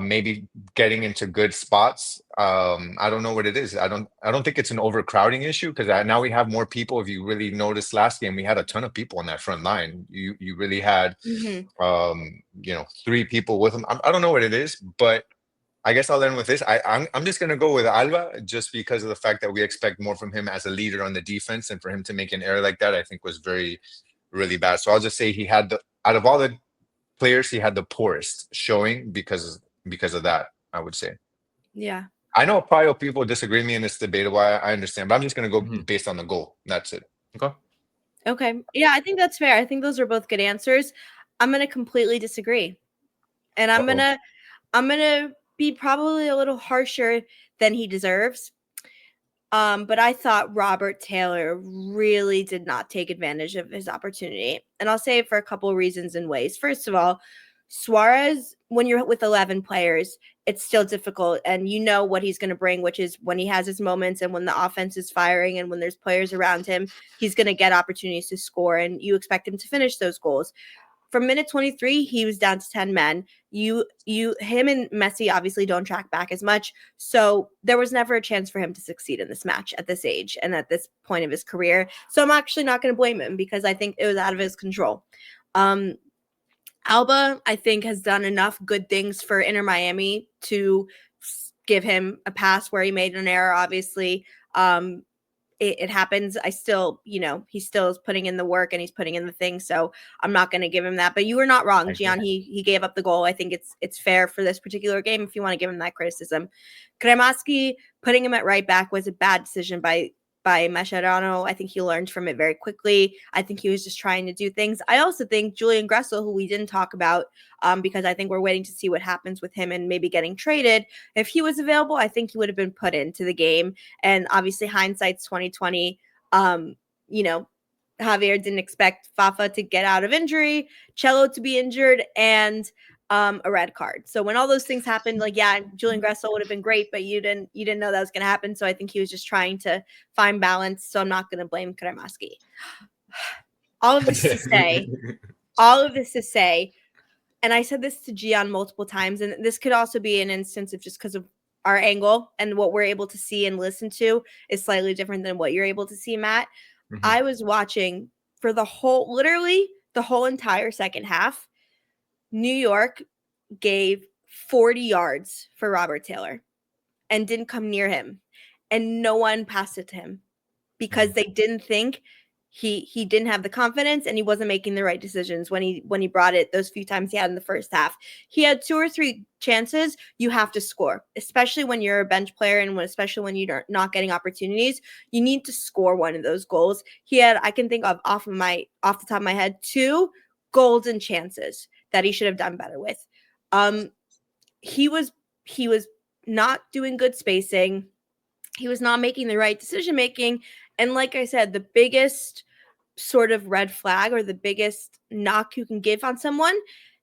[SPEAKER 4] maybe getting into good spots. I don't know what it is. I don't think it's an overcrowding issue, because now we have more people. If you really noticed last game, we had a ton of people on that front line. You really had 3 people with him. I don't know what it is, but I guess I'll end with this. I'm just going to go with Alba, just because of the fact that we expect more from him as a leader on the defense, and for him to make an error like that, I think was really bad. So I'll just say he had out of all the players, he had the poorest showing because of that, I would say.
[SPEAKER 2] Yeah.
[SPEAKER 4] I know probably people disagree with me in this debate. Why I understand, but I'm just going to go based on the goal. That's it.
[SPEAKER 2] Okay. Yeah, I think that's fair. I think those are both good answers. I'm going to completely disagree. And I'm going to be probably a little harsher than he deserves. But I thought Robert Taylor really did not take advantage of his opportunity. And I'll say it for a couple of reasons and ways. First of all, Suarez, when you're with 11 players, it's still difficult. And you know what he's going to bring, which is when he has his moments and when the offense is firing and when there's players around him, he's going to get opportunities to score, and you expect him to finish those goals. From minute 23, he was down to 10 men. Him and Messi obviously don't track back as much. So there was never a chance for him to succeed in this match at this age and at this point of his career. So I'm actually not going to blame him, because I think it was out of his control. Alba, I think, has done enough good things for Inter Miami to give him a pass where he made an error. Obviously, it happens. I still, he still is putting in the work and he's putting in the thing. So I'm not going to give him that. But you were not wrong, Gian. He gave up the goal. I think it's fair for this particular game if you want to give him that criticism. Cremaschi, putting him at right back was a bad decision by Mascherano. I think he learned from it very quickly. I think he was just trying to do things. I also think Julian Gressel, who we didn't talk about, because I think we're waiting to see what happens with him and maybe getting traded. If he was available, I think he would have been put into the game. And obviously, hindsight's 2020. Javier didn't expect Fafa to get out of injury, Cello to be injured, and a red card. So when all those things happened, Julian Gressel would have been great, but you didn't know that was going to happen. So I think he was just trying to find balance. So I'm not going to blame Cremaschi. All of this to say, and I said this to Gian multiple times, and this could also be an instance of just because of our angle and what we're able to see and listen to is slightly different than what you're able to see, Matt. Mm-hmm. I was watching for literally the whole entire second half. New York gave 40 yards for Robert Taylor and didn't come near him. And no one passed it to him because they didn't think he didn't have the confidence and he wasn't making the right decisions when he brought it those few times he had in the first half. He had 2 or 3 chances. You have to score, especially when you're a bench player and especially when you're not getting opportunities. You need to score one of those goals. He had, I can think of off the top of my head, 2 golden chances that he should have done better with. He was not doing good spacing. He was not making the right decision making. And like I said, the biggest sort of red flag or the biggest knock you can give on someone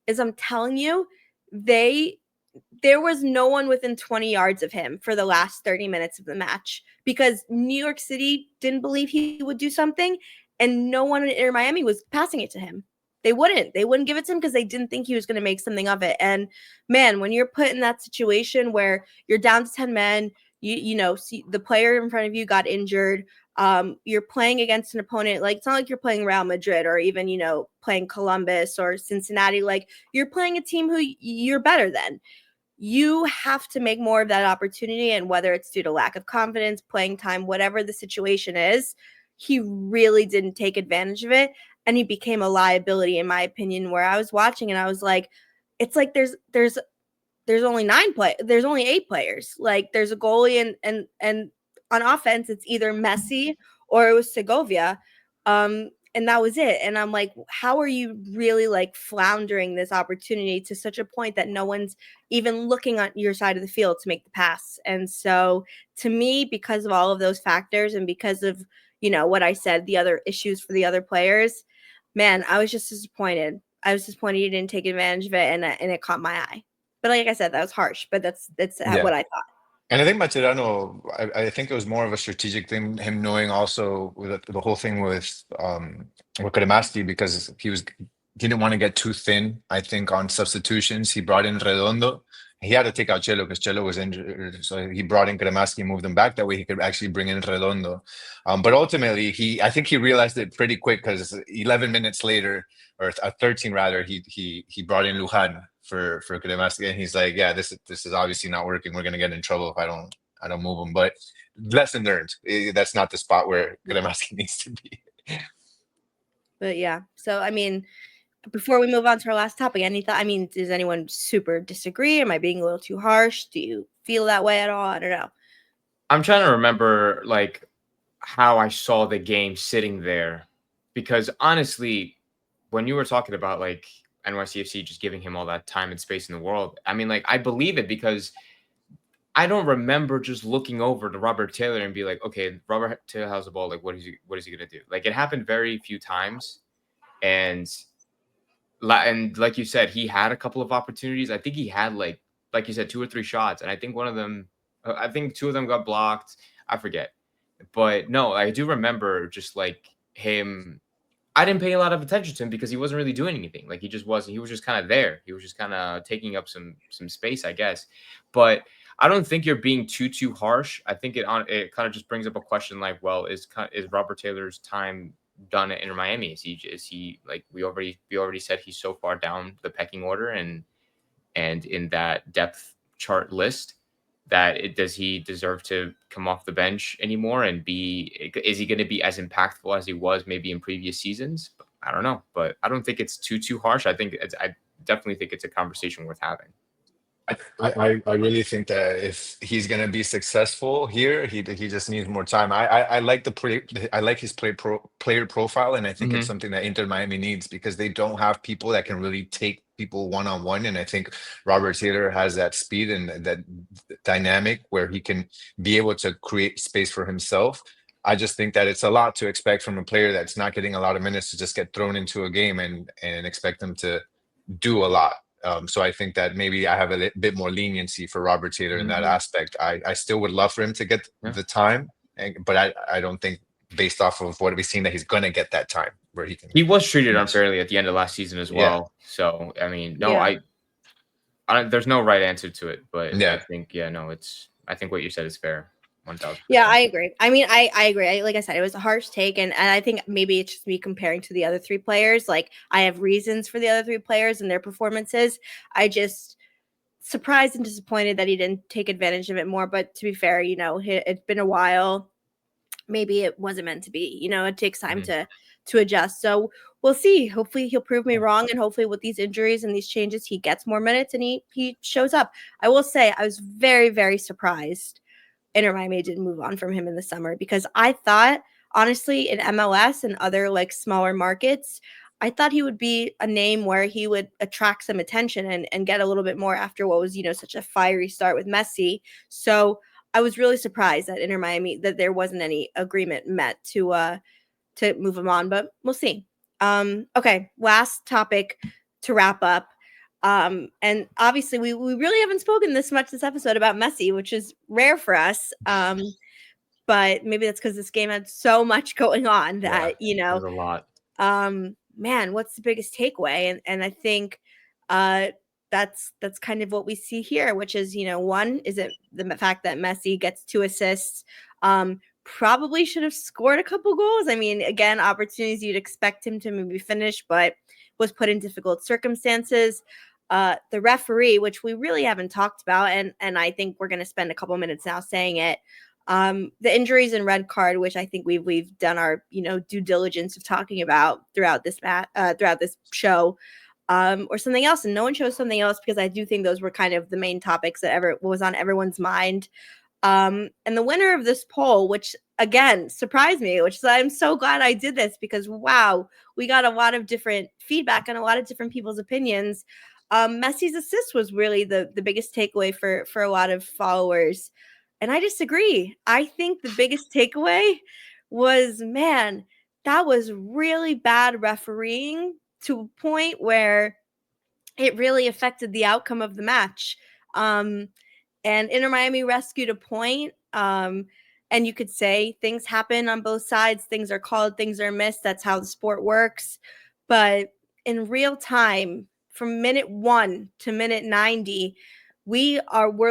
[SPEAKER 2] is, I'm telling you, there was no one within 20 yards of him for the last 30 minutes of the match because New York City didn't believe he would do something, and no one in Inter Miami was passing it to him. They wouldn't give it to him because they didn't think he was going to make something of it. And man, when you're put in that situation where you're down to 10 men, see the player in front of you got injured. You're playing against an opponent. Like, it's not like you're playing Real Madrid or even, playing Columbus or Cincinnati. Like, you're playing a team who you're better than. You have to make more of that opportunity. And whether it's due to lack of confidence, playing time, whatever the situation is, he really didn't take advantage of it. And he became a liability, in my opinion, where I was watching and I was like, it's like there's only 8 players. Like, there's a goalie and on offense, it's either Messi or it was Segovia. And that was it. And I'm like, how are you really floundering this opportunity to such a point that no one's even looking on your side of the field to make the pass? And so to me, because of all of those factors and because of, what I said, the other issues for the other players, man, I was just disappointed. I was disappointed he didn't take advantage of it and it caught my eye. But like I said, that was harsh, but that's what I thought.
[SPEAKER 4] And I think Mascherano, I think it was more of a strategic thing, him knowing also with the whole thing with Cremaschi, because he didn't want to get too thin, I think, on substitutions. He brought in Redondo. He had to take out Cello because Cello was injured. So he brought in Cremaschi and moved him back. That way he could actually bring in Redondo. But ultimately, I think he realized it pretty quick because 11 minutes later, or 13 rather, he brought in Luján for Cremaschi, and he's like, yeah, this is obviously not working. We're gonna get in trouble if I don't move him. But lesson learned. That's not the spot where Cremaschi needs to be.
[SPEAKER 2] But yeah, so I mean, before we move on to our last topic, does anyone super disagree? Am I being a little too harsh? Do you feel that way at all? I don't know.
[SPEAKER 3] I'm trying to remember how I saw the game sitting there, because honestly, when you were talking about NYCFC just giving him all that time and space in the world, I mean, I believe it because I don't remember just looking over to Robert Taylor and be like, okay, Robert Taylor has the ball. What is he gonna do? It happened very few times, and like you said, he had a couple of opportunities. I think he had like you said, 2 or 3 shots, and I think 2 of them got blocked. I forget, but no, I do remember just him. I didn't pay a lot of attention to him because he wasn't really doing anything. He just wasn't. He was just kind of there. He was just kind of taking up some space, I guess. But I don't think you're being too harsh. I think it kind of just brings up a question well, is Robert Taylor's time done at Inter Miami? Is he we already said he's so far down the pecking order and in that depth chart list does he deserve to come off the bench anymore and is he going to be as impactful as he was maybe in previous seasons? I don't know, but I don't think it's too harsh. I definitely think it's a conversation worth having.
[SPEAKER 4] I really think that if he's gonna be successful here, he just needs more time. I like I like his player profile, and I think it's something that Inter Miami needs, because they don't have people that can really take people one-on-one. And I think Robert Taylor has that speed and that dynamic where he can be able to create space for himself. I just think that it's a lot to expect from a player that's not getting a lot of minutes to just get thrown into a game and expect them to do a lot. So I think that maybe I have a bit more leniency for Robert Taylor in that aspect. I still would love for him to get the time, but I don't think, based off of what we've seen, that he's going to get that time where he can.
[SPEAKER 3] He was treated unfairly at the end of last season as well. Yeah. So, I mean, there's no right answer to it, but I think, I think what you said is fair. 1,000%.
[SPEAKER 2] Yeah, I agree. I mean, I agree. Like I said, it was a harsh take, and I think maybe it's just me comparing to the other three players. Like, I have reasons for the other three players and their performances. I just surprised and disappointed that he didn't take advantage of it more. But to be fair, it's been a while. Maybe it wasn't meant to be. It takes time to adjust. So we'll see. Hopefully he'll prove me wrong, and hopefully with these injuries and these changes, he gets more minutes and he shows up. I will say I was very, very surprised Inter Miami didn't move on from him in the summer, because I thought, honestly, in MLS and other like smaller markets, I thought he would be a name where he would attract some attention and get a little bit more after what was, such a fiery start with Messi. So I was really surprised that Inter Miami, that there wasn't any agreement met to move him on, but we'll see. Okay, last topic to wrap up. And obviously we really haven't spoken this much this episode about Messi, which is rare for us. But maybe that's because this game had so much going on that,
[SPEAKER 3] there's a lot.
[SPEAKER 2] Man, what's the biggest takeaway? And I think that's kind of what we see here, which is, one, is it the fact that Messi gets 2 assists, probably should have scored a couple goals. I mean, again, opportunities you'd expect him to maybe finish, but was put in difficult circumstances. The referee, which we really haven't talked about, and I think we're going to spend a couple minutes now saying it. The injuries and red card, which I think we've done our due diligence of talking about throughout this show, or something else, and no one chose something else, because I do think those were kind of the main topics that was on everyone's mind. And the winner of this poll, which again surprised me, which is I'm so glad I did this, because wow, we got a lot of different feedback and a lot of different people's opinions. Messi's assist was really the biggest takeaway for a lot of followers. And I disagree. I think the biggest takeaway was, man, that was really bad refereeing to a point where it really affected the outcome of the match. And Inter Miami rescued a point. And you could say things happen on both sides. Things are called, things are missed. That's how the sport works. But in real time, from minute 1 to minute 90, we're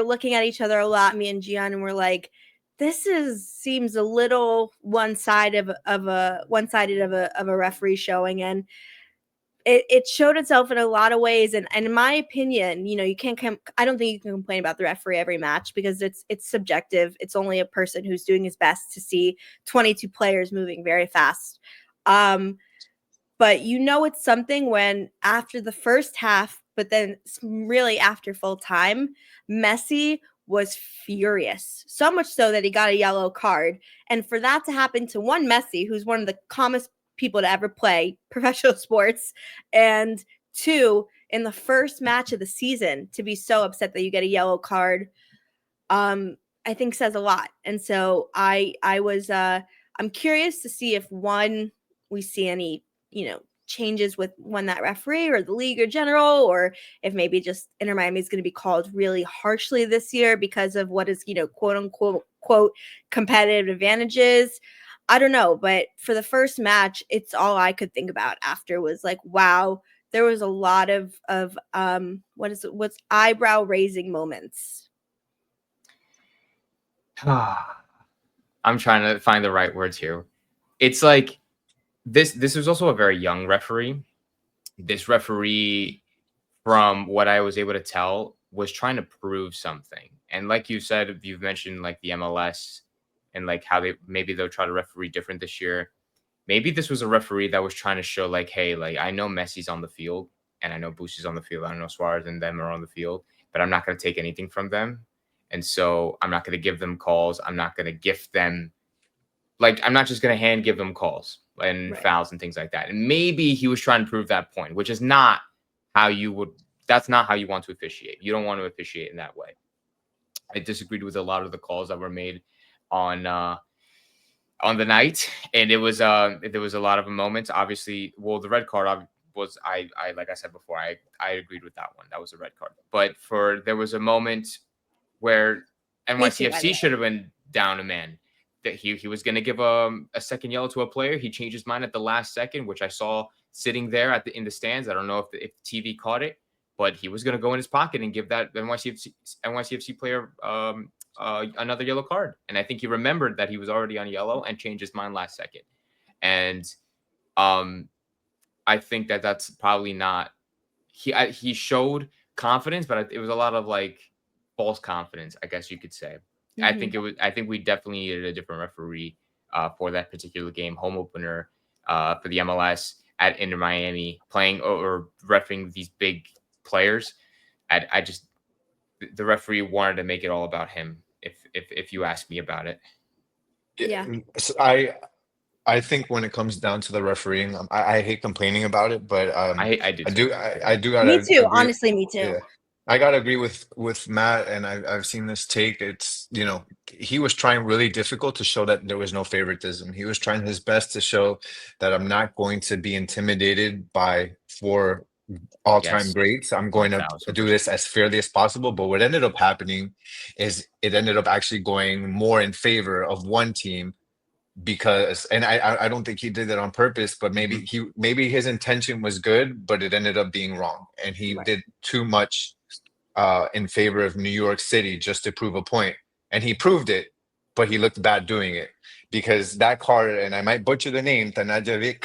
[SPEAKER 2] looking at each other a lot, me and Gian, and we're like, this seems a little one-sided of a referee showing, and it showed itself in a lot of ways. And in my opinion, you can't I don't think you can complain about the referee every match, because it's subjective. It's only a person who's doing his best to see 22 players moving very fast. But it's something when after the first half, but then really after full time, Messi was furious. So much so that he got a yellow card. And for that to happen to one Messi, who's one of the calmest people to ever play professional sports, and 2, in the first match of the season, to be so upset that you get a yellow card, I think says a lot. And so I'm curious to see if, one, we see any changes with that referee or the league or general, or if maybe just Inter Miami is going to be called really harshly this year because of what is, quote unquote competitive advantages. I don't know. But for the first match, it's all I could think about after was like, wow, there was a lot of what's eyebrow raising moments.
[SPEAKER 3] I'm trying to find the right words here. It's like, This was also a very young referee. This referee, from what I was able to tell, was trying to prove something. And like you said, you've mentioned like the MLS and like how they'll try to referee different this year. Maybe this was a referee that was trying to show like, hey, like I know Messi's on the field and I know Bussi's on the field. I know Suarez and them are on the field, but I'm not going to take anything from them. And so I'm not going to give them calls. I'm not going to gift them. Like, I'm not just going to give them calls and fouls and things like that. And maybe he was trying to prove that point, which is not how that's not how you want to officiate. You don't want to officiate in that way. I disagreed with a lot of the calls that were made on the night, and there was a lot of moments. Obviously, well, the red card was I like I said before, I agreed with that one. That was a red card. But there was a moment where NYCFC should have been down a man. That he was going to give a second yellow to a player. He changed his mind at the last second, which I saw sitting there in the stands. I don't know if TV caught it, but he was going to go in his pocket and give that NYCFC player another yellow card. And I think he remembered that he was already on yellow and changed his mind last second. And I think that's probably not. He showed confidence, but it was a lot of like false confidence, I guess you could say. Mm-hmm. I think we definitely needed a different referee for that particular game, home opener for the MLS at Inter Miami, playing or reffing these big players. The referee wanted to make it all about him. If you ask me about it,
[SPEAKER 2] yeah.
[SPEAKER 4] So I think when it comes down to the refereeing, I hate complaining about it, but I do.
[SPEAKER 2] Me too. Honestly, me too.
[SPEAKER 4] Yeah. I gotta agree with Matt, and I've seen this take. It's, he was trying really difficult to show that there was no favoritism. He was trying his best to show that I'm not going to be intimidated by 4 all-time greats. I'm going to do this as fairly as possible. But what ended up happening is it ended up actually going more in favor of one team, because, and I don't think he did it on purpose, but maybe his intention was good, but it ended up being wrong, and he did too much in favor of New York City just to prove a point. And he proved it, but he looked bad doing it, because that card, and I might butcher the name, Tanajevic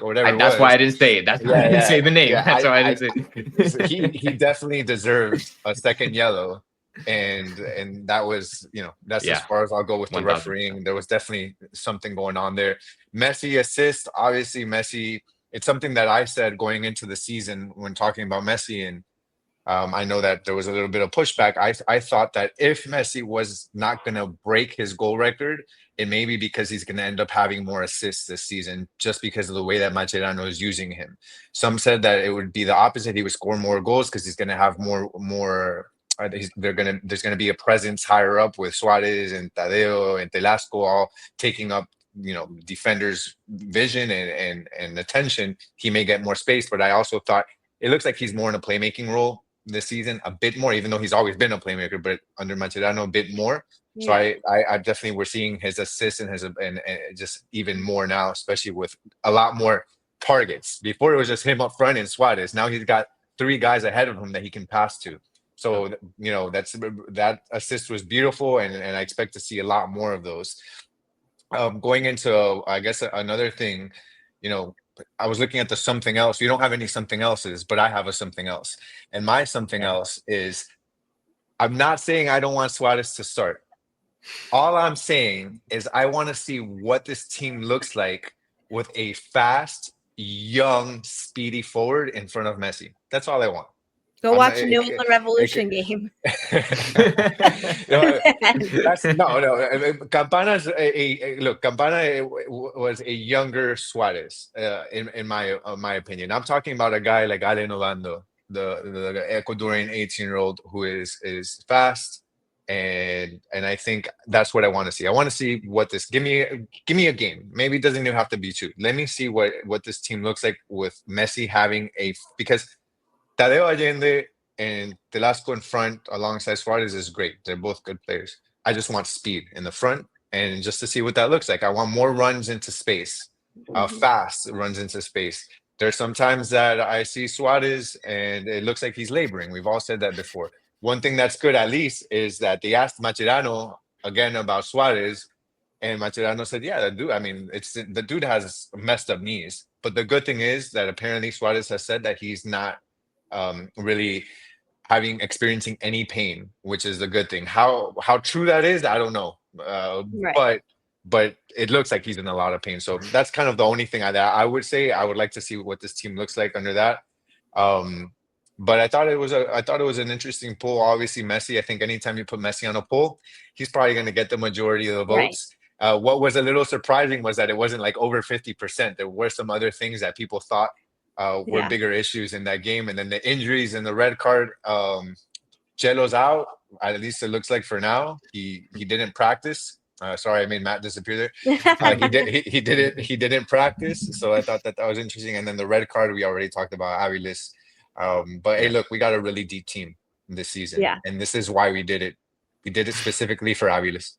[SPEAKER 4] or whatever.
[SPEAKER 3] That's why I didn't say it. That's why I didn't say the name. Yeah, that's why I didn't say it.
[SPEAKER 4] He definitely deserved a second yellow. And that was, that's as far as I'll go with the 1,000%. Refereeing. There was definitely something going on there. Messi assist, obviously Messi, it's something that I said going into the season when talking about Messi, and I know that there was a little bit of pushback. I thought that if Messi was not going to break his goal record, it may be because he's going to end up having more assists this season, just because of the way that Mascherano is using him. Some said that it would be the opposite. He would score more goals because he's going to have more. There's going to be a presence higher up with Suarez and Tadeo and Telasco all taking up, defenders' vision and attention. He may get more space, but I also thought it looks like he's more in a playmaking role this season, a bit more, even though he's always been a playmaker, but under Mascherano a bit more. Yeah. So I definitely, we're seeing his assists and just even more now, especially with a lot more targets. Before it was just him up front and Suarez. Now he's got 3 guys ahead of him that he can pass to. So, that assist was beautiful, and I expect to see a lot more of those. Going into, I guess, another thing, I was looking at the something else. You don't have any something else's, but I have a something else. And my something else is, I'm not saying I don't want Suarez to start. All I'm saying is I want to see what this team looks like with a fast, young, speedy forward in front of Messi. That's all I want.
[SPEAKER 2] Go watch a New England Revolution game.
[SPEAKER 4] Campana's Campana was a younger Suarez, in my opinion. I'm talking about a guy like Ale Novando, the Ecuadorian 18-year-old who is fast, and I think that's what I want to see. I want to see what this. Give me a game. Maybe it doesn't even have to be 2. Let me see what this team looks like with Messi having because Tadeo Allende and Telasco in front alongside Suarez is great. They're both good players. I just want speed in the front, and just to see what that looks like. I want more runs into space, fast runs into space. There's sometimes that I see Suarez and it looks like he's laboring. We've all said that before. One thing that's good, at least, is that they asked Mascherano again about Suarez, and Mascherano said, yeah, the dude has messed up knees. But the good thing is that apparently Suarez has said that he's not really experiencing any pain, which is the good thing. How true that is, I don't know.
[SPEAKER 2] Right.
[SPEAKER 4] But it looks like he's in a lot of pain. So that's kind of the only thing I would say. I would like to see what this team looks like under that. But I thought it was an interesting poll. Obviously, Messi. I think anytime you put Messi on a poll, he's probably going to get the majority of the votes. What was a little surprising was that it wasn't like over 50%. There were some other things that people thought were bigger issues in that game, and then the injuries and the red card. Chelo's out. At least it looks like for now. He didn't practice. Sorry, I made Matt disappear there. He didn't practice. So I thought that was interesting. And then the red card we already talked about, Aviles. But hey, look, we got a really deep team this season, and this is why we did it. We did it specifically for Aviles.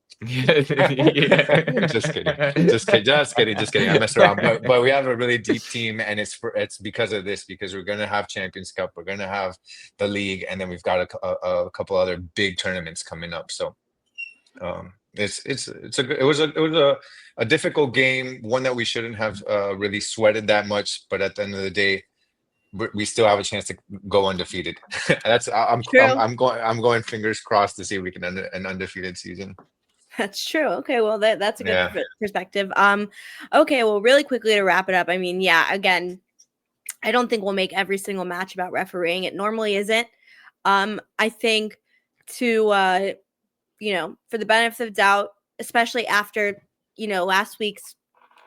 [SPEAKER 4] Just kidding. I messed around, but we have a really deep team, and it's because of this. Because we're gonna have Champions Cup, we're gonna have the league, and then we've got a couple other big tournaments coming up. So, it was a difficult game, one that we shouldn't have really sweated that much. But at the end of the day, we still have a chance to go undefeated. I'm going fingers crossed to see if we can end an undefeated season.
[SPEAKER 2] That's true. Okay, well that's a good perspective. Okay, well, really quickly to wrap it up. I mean, again, I don't think we'll make every single match about refereeing. It normally isn't. I think to for the benefit of doubt, especially after last week's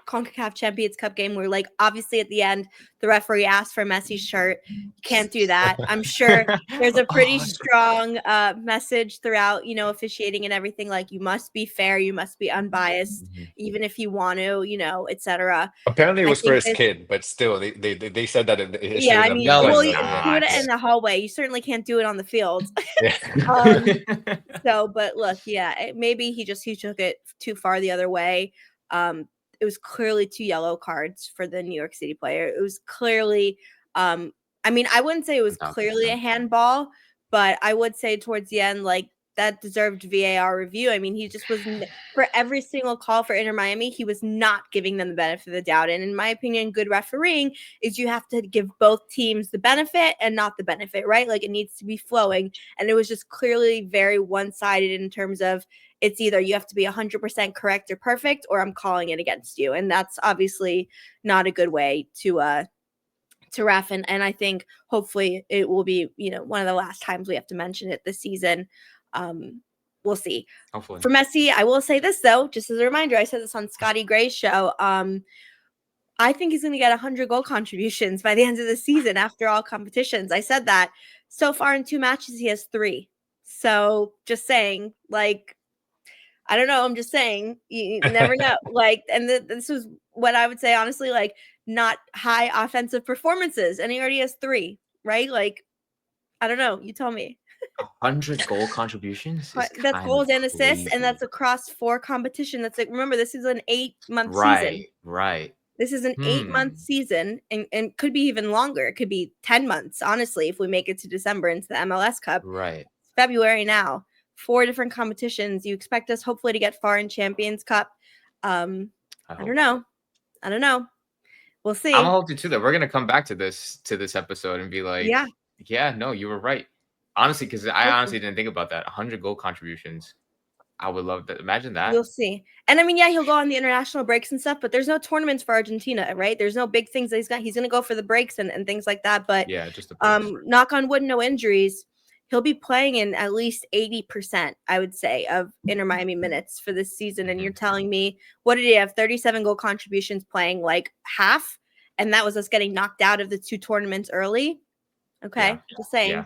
[SPEAKER 2] CONCACAF Champions Cup game, where like obviously at the end the referee asked for Messi's shirt. You can't do that. I'm sure there's a pretty strong message throughout, officiating and everything. Like, you must be fair, you must be unbiased, even if you want to, etc.
[SPEAKER 4] Apparently it was for his kid, but still they said that it
[SPEAKER 2] I mean, well, you do it in the hallway. You certainly can't do it on the field. But look, maybe he took it too far the other way. It was clearly 2 yellow cards for the New York City player. It was clearly, I mean, I wouldn't say it was clearly a handball, but I would say towards the end, like, that deserved VAR review. I mean, he just was, for every single call for Inter Miami, he was not giving them the benefit of the doubt. And in my opinion, good refereeing is you have to give both teams the benefit and not the benefit, right? Like, it needs to be flowing. And it was just clearly very one-sided in terms of, it's either you have to be 100% correct or perfect, or I'm calling it against you. And that's obviously not a good way to ref. And I think hopefully it will be, one of the last times we have to mention it this season. We'll see. Hopefully. For Messi, I will say this though, just as a reminder, I said this on Scotty Gray's show. I think he's going to get 100 goal contributions by the end of the season after all competitions. I said that. So far in 2 matches, he has 3. So just saying, like, I don't know. I'm just saying, you never know. Like, and this was what I would say, honestly, like, not high offensive performances. And he already has 3, right? Like, I don't know. You tell me.
[SPEAKER 3] 100 goal contributions?
[SPEAKER 2] That's goals and assists, and that's across 4 competitions. That's like, remember, this is an 8-month season.
[SPEAKER 3] Right.
[SPEAKER 2] This is an 8-month season, and could be even longer. It could be 10 months, honestly, if we make it to December into the MLS Cup.
[SPEAKER 3] Right.
[SPEAKER 2] It's February now. 4 different competitions. You expect us hopefully to get far in Champions Cup. I don't know. We'll see.
[SPEAKER 3] I'm hoping too that we're gonna come back to this episode and be like, no, you were right. Honestly, because I honestly didn't think about that. 100 goal contributions. I would love that. Imagine that.
[SPEAKER 2] We'll see. And I mean, he'll go on the international breaks and stuff, but there's no tournaments for Argentina, right? There's no big things that he's got. He's gonna go for the breaks and things like that. But
[SPEAKER 3] just the
[SPEAKER 2] knock on wood, no injuries. He'll be playing in at least 80%, I would say, of Inter Miami minutes for this season. And you're telling me, what did he have? 37 goal contributions, playing like half, and that was us getting knocked out of the 2 tournaments early. Okay, just saying. Yeah.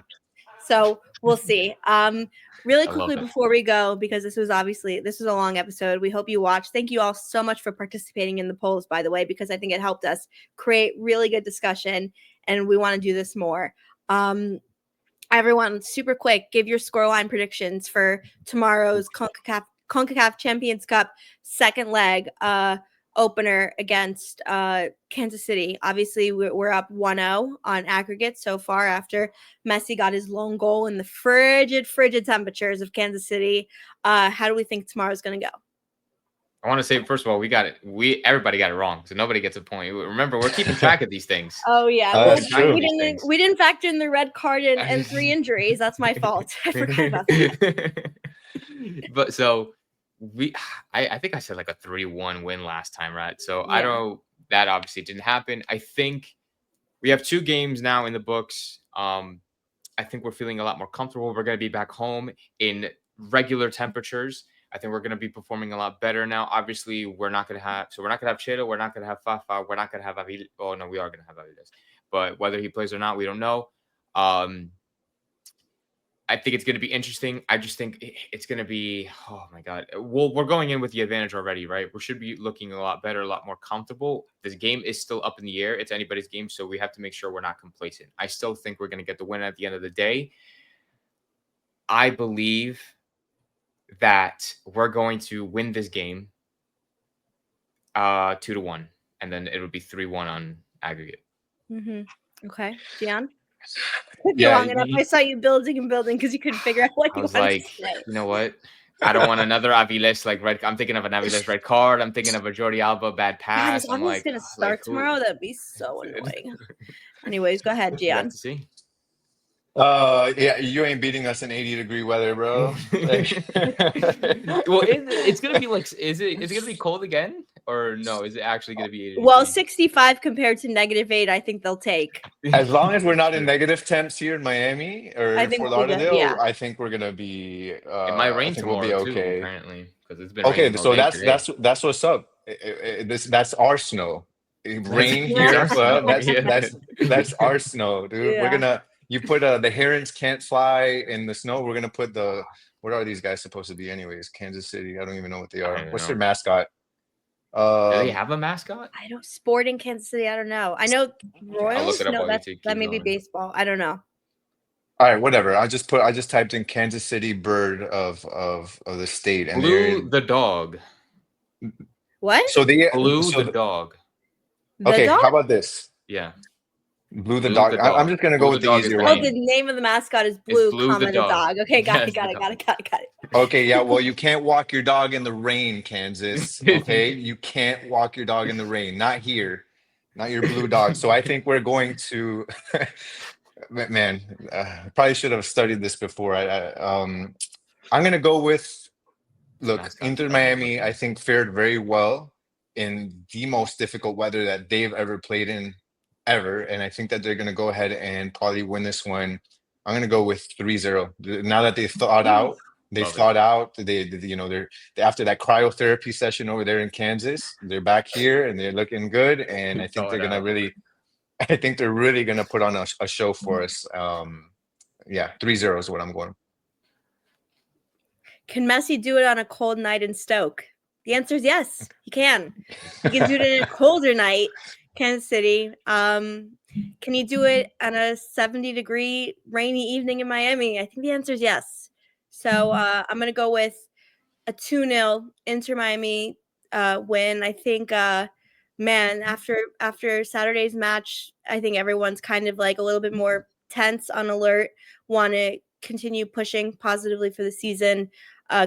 [SPEAKER 2] So we'll see. Really quickly before we go, because this was a long episode. We hope you watched. Thank you all so much for participating in the polls, by the way, because I think it helped us create really good discussion, and we want to do this more. Everyone, super quick, give your scoreline predictions for tomorrow's CONCACAF Champions Cup second leg opener against Kansas City. Obviously, we're up 1-0 on aggregate so far after Messi got his lone goal in the frigid temperatures of Kansas City. How do we think tomorrow's going to go?
[SPEAKER 3] I want to say, first of all, everybody got it wrong, so nobody gets a point. Remember, we're keeping track of these things.
[SPEAKER 2] Oh yeah,
[SPEAKER 4] that's true.
[SPEAKER 2] We didn't factor in the red card and 3 injuries. That's my fault. I forgot about that.
[SPEAKER 3] But so I think I said like a 3-1 win last time, right? So I
[SPEAKER 2] Yeah.
[SPEAKER 3] don't know, that obviously didn't happen. I think we have 2 games now in the books. I think we're feeling a lot more comfortable. We're going to be back home in regular temperatures. I think we're going to be performing a lot better now. Obviously, we're not going to have Cheto, we're not going to have Fafa, we're not going to have Aviles. Oh no, we are going to have Aviles. But whether he plays or not, we don't know. I think it's going to be interesting. I just think it's going to be, oh my God. Well, we're going in with the advantage already, right? We should be looking a lot better, a lot more comfortable. This game is still up in the air. It's anybody's game, so we have to make sure we're not complacent. I still think we're going to get the win at the end of the day. I believe that we're going to win this game 2-1, and then it'll be 3-1 on aggregate.
[SPEAKER 2] Mm-hmm. Okay, Gian?
[SPEAKER 4] Yeah,
[SPEAKER 2] long enough. I saw you building because you couldn't figure out what
[SPEAKER 3] I
[SPEAKER 2] you
[SPEAKER 3] was
[SPEAKER 2] wanted
[SPEAKER 3] like,
[SPEAKER 2] to say.
[SPEAKER 3] you know what? I don't want another Aviles like red. I'm thinking of an Aviles red card. I'm thinking of a Jordi Alba bad
[SPEAKER 2] God,
[SPEAKER 3] pass.
[SPEAKER 2] is
[SPEAKER 3] I'm
[SPEAKER 2] Aviles
[SPEAKER 3] like,
[SPEAKER 2] gonna start tomorrow? That'd be so annoying. Anyways, go ahead,
[SPEAKER 3] We have
[SPEAKER 2] Gian.
[SPEAKER 3] to see.
[SPEAKER 4] Yeah, you ain't beating us in 80-degree weather, bro. Like,
[SPEAKER 3] Well, it's gonna be like, is it gonna be cold again, or no? Is it actually gonna be 80
[SPEAKER 2] Well,
[SPEAKER 3] degrees?
[SPEAKER 2] 65 compared to -8, I think they'll take.
[SPEAKER 4] as long as we're not in negative temps here in Miami or
[SPEAKER 2] I
[SPEAKER 4] in
[SPEAKER 2] think
[SPEAKER 4] Fort
[SPEAKER 2] we'll be good,
[SPEAKER 4] Lauderdale,
[SPEAKER 2] yeah.
[SPEAKER 4] I think we're gonna be.
[SPEAKER 3] It might rain
[SPEAKER 4] I think we'll be
[SPEAKER 3] tomorrow too,
[SPEAKER 4] okay.
[SPEAKER 3] apparently, because it's been
[SPEAKER 4] Okay,
[SPEAKER 3] raining all
[SPEAKER 4] so
[SPEAKER 3] day today.
[SPEAKER 4] that's what's up. That's our snow. Rain
[SPEAKER 3] That's
[SPEAKER 4] here,
[SPEAKER 3] our
[SPEAKER 4] but
[SPEAKER 3] snow.
[SPEAKER 4] that's our snow, dude.
[SPEAKER 2] Yeah.
[SPEAKER 4] We're gonna put the herons can't fly in the snow. We're gonna put what are these guys supposed to be anyways? Kansas City. I don't even know what they
[SPEAKER 3] I
[SPEAKER 4] are.
[SPEAKER 3] don't
[SPEAKER 4] What's
[SPEAKER 3] know.
[SPEAKER 4] their mascot?
[SPEAKER 3] Do they have a mascot?
[SPEAKER 2] I don't Sporting Kansas City. I don't know. I know Royals.
[SPEAKER 3] look it up
[SPEAKER 2] No,
[SPEAKER 3] while you
[SPEAKER 2] that
[SPEAKER 3] keep
[SPEAKER 2] may be
[SPEAKER 3] going.
[SPEAKER 2] baseball. I don't know.
[SPEAKER 4] All right, whatever. I just typed in Kansas City bird of the state, and
[SPEAKER 3] Blue the dog.
[SPEAKER 2] What?
[SPEAKER 4] so the
[SPEAKER 3] dog.
[SPEAKER 2] The
[SPEAKER 4] okay.
[SPEAKER 2] dog?
[SPEAKER 4] How about this?
[SPEAKER 3] Yeah.
[SPEAKER 4] Blue the
[SPEAKER 3] Blue
[SPEAKER 4] dog.
[SPEAKER 3] the
[SPEAKER 4] I'm
[SPEAKER 3] dog.
[SPEAKER 4] just gonna
[SPEAKER 3] Blue
[SPEAKER 4] go
[SPEAKER 3] the
[SPEAKER 4] with the
[SPEAKER 3] dog is
[SPEAKER 4] easier
[SPEAKER 3] the
[SPEAKER 2] Oh,
[SPEAKER 4] one.
[SPEAKER 2] the name of the mascot is Blue,
[SPEAKER 3] Blue the
[SPEAKER 2] the
[SPEAKER 3] dog.
[SPEAKER 2] dog. Okay, got
[SPEAKER 3] Yes,
[SPEAKER 2] it, got
[SPEAKER 3] the
[SPEAKER 2] it, got it, got it, got it.
[SPEAKER 4] Okay, yeah. Well, you can't walk your dog in the rain, Kansas. Okay, you can't walk your dog in the rain. Not here. Not your blue dog. So I think we're going to. Man, probably should have studied this before. I'm gonna go with. Look,
[SPEAKER 3] Mascot's
[SPEAKER 4] Inter
[SPEAKER 3] the dog.
[SPEAKER 4] Miami, I think fared very well in the most difficult weather that they've ever played in, ever, and I think that they're gonna go ahead and probably win this one. I'm gonna go with 3-0. Now that they've thought out. They
[SPEAKER 3] Love it.
[SPEAKER 4] thought out. They're after that cryotherapy session over there in Kansas. They're back here and they're looking good. And I think they're gonna really. I think they're really gonna put on a show for us. Yeah, 3-0 is what I'm going.
[SPEAKER 2] Can Messi do it on a cold night in Stoke? The answer is yes, he can. He can do it in a colder night, Kansas City. Can he do it on a 70-degree rainy evening in Miami? I think the answer is yes. So I'm going to go with a 2-0 Inter Miami win. I think, man, after Saturday's match, I think everyone's kind of like a little bit more tense, on alert, want to continue pushing positively for the season.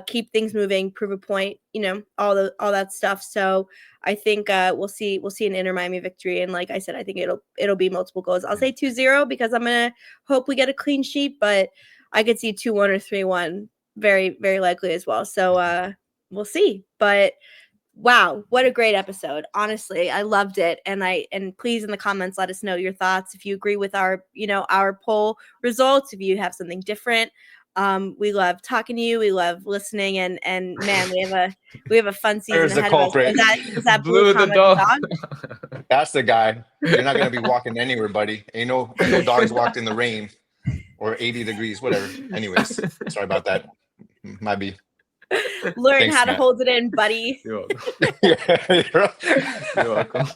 [SPEAKER 2] Keep things moving, prove a point, all that stuff. So I think we'll see an Inter Miami victory, and like I said, I think it'll be multiple goals. I'll say 2-0 because I'm gonna hope we get a clean sheet, but I could see 2-1 or 3-1 very, very likely as well. So we'll see. But wow, what a great episode. Honestly, I loved it. And please in the comments let us know your thoughts if you agree with our poll results, if you have something different. We love talking to you. We love listening, and man, we have a fun season
[SPEAKER 4] There's the
[SPEAKER 2] ahead of us.
[SPEAKER 4] culprit.
[SPEAKER 2] Is that
[SPEAKER 3] Blue the
[SPEAKER 2] comment
[SPEAKER 3] dog.
[SPEAKER 4] That's the guy. You're not gonna be walking anywhere, buddy. Ain't no dogs walked in the rain or 80 degrees, whatever. Anyways, sorry about that. Might be.
[SPEAKER 2] Learn
[SPEAKER 4] Thanks,
[SPEAKER 2] how to
[SPEAKER 4] Matt.
[SPEAKER 2] hold it in, buddy.
[SPEAKER 3] You're welcome.
[SPEAKER 4] You're
[SPEAKER 3] You're welcome.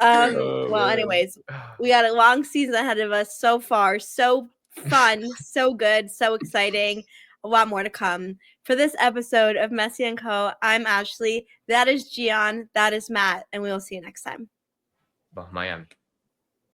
[SPEAKER 2] Well,
[SPEAKER 3] man.
[SPEAKER 2] anyways, we got a long season ahead of us so far. So fun, so good, so exciting. A lot more to come. For this episode of Messi and Co, I'm Ashley. That is Gian. That is Matt. And we will see you next time.
[SPEAKER 3] Miami.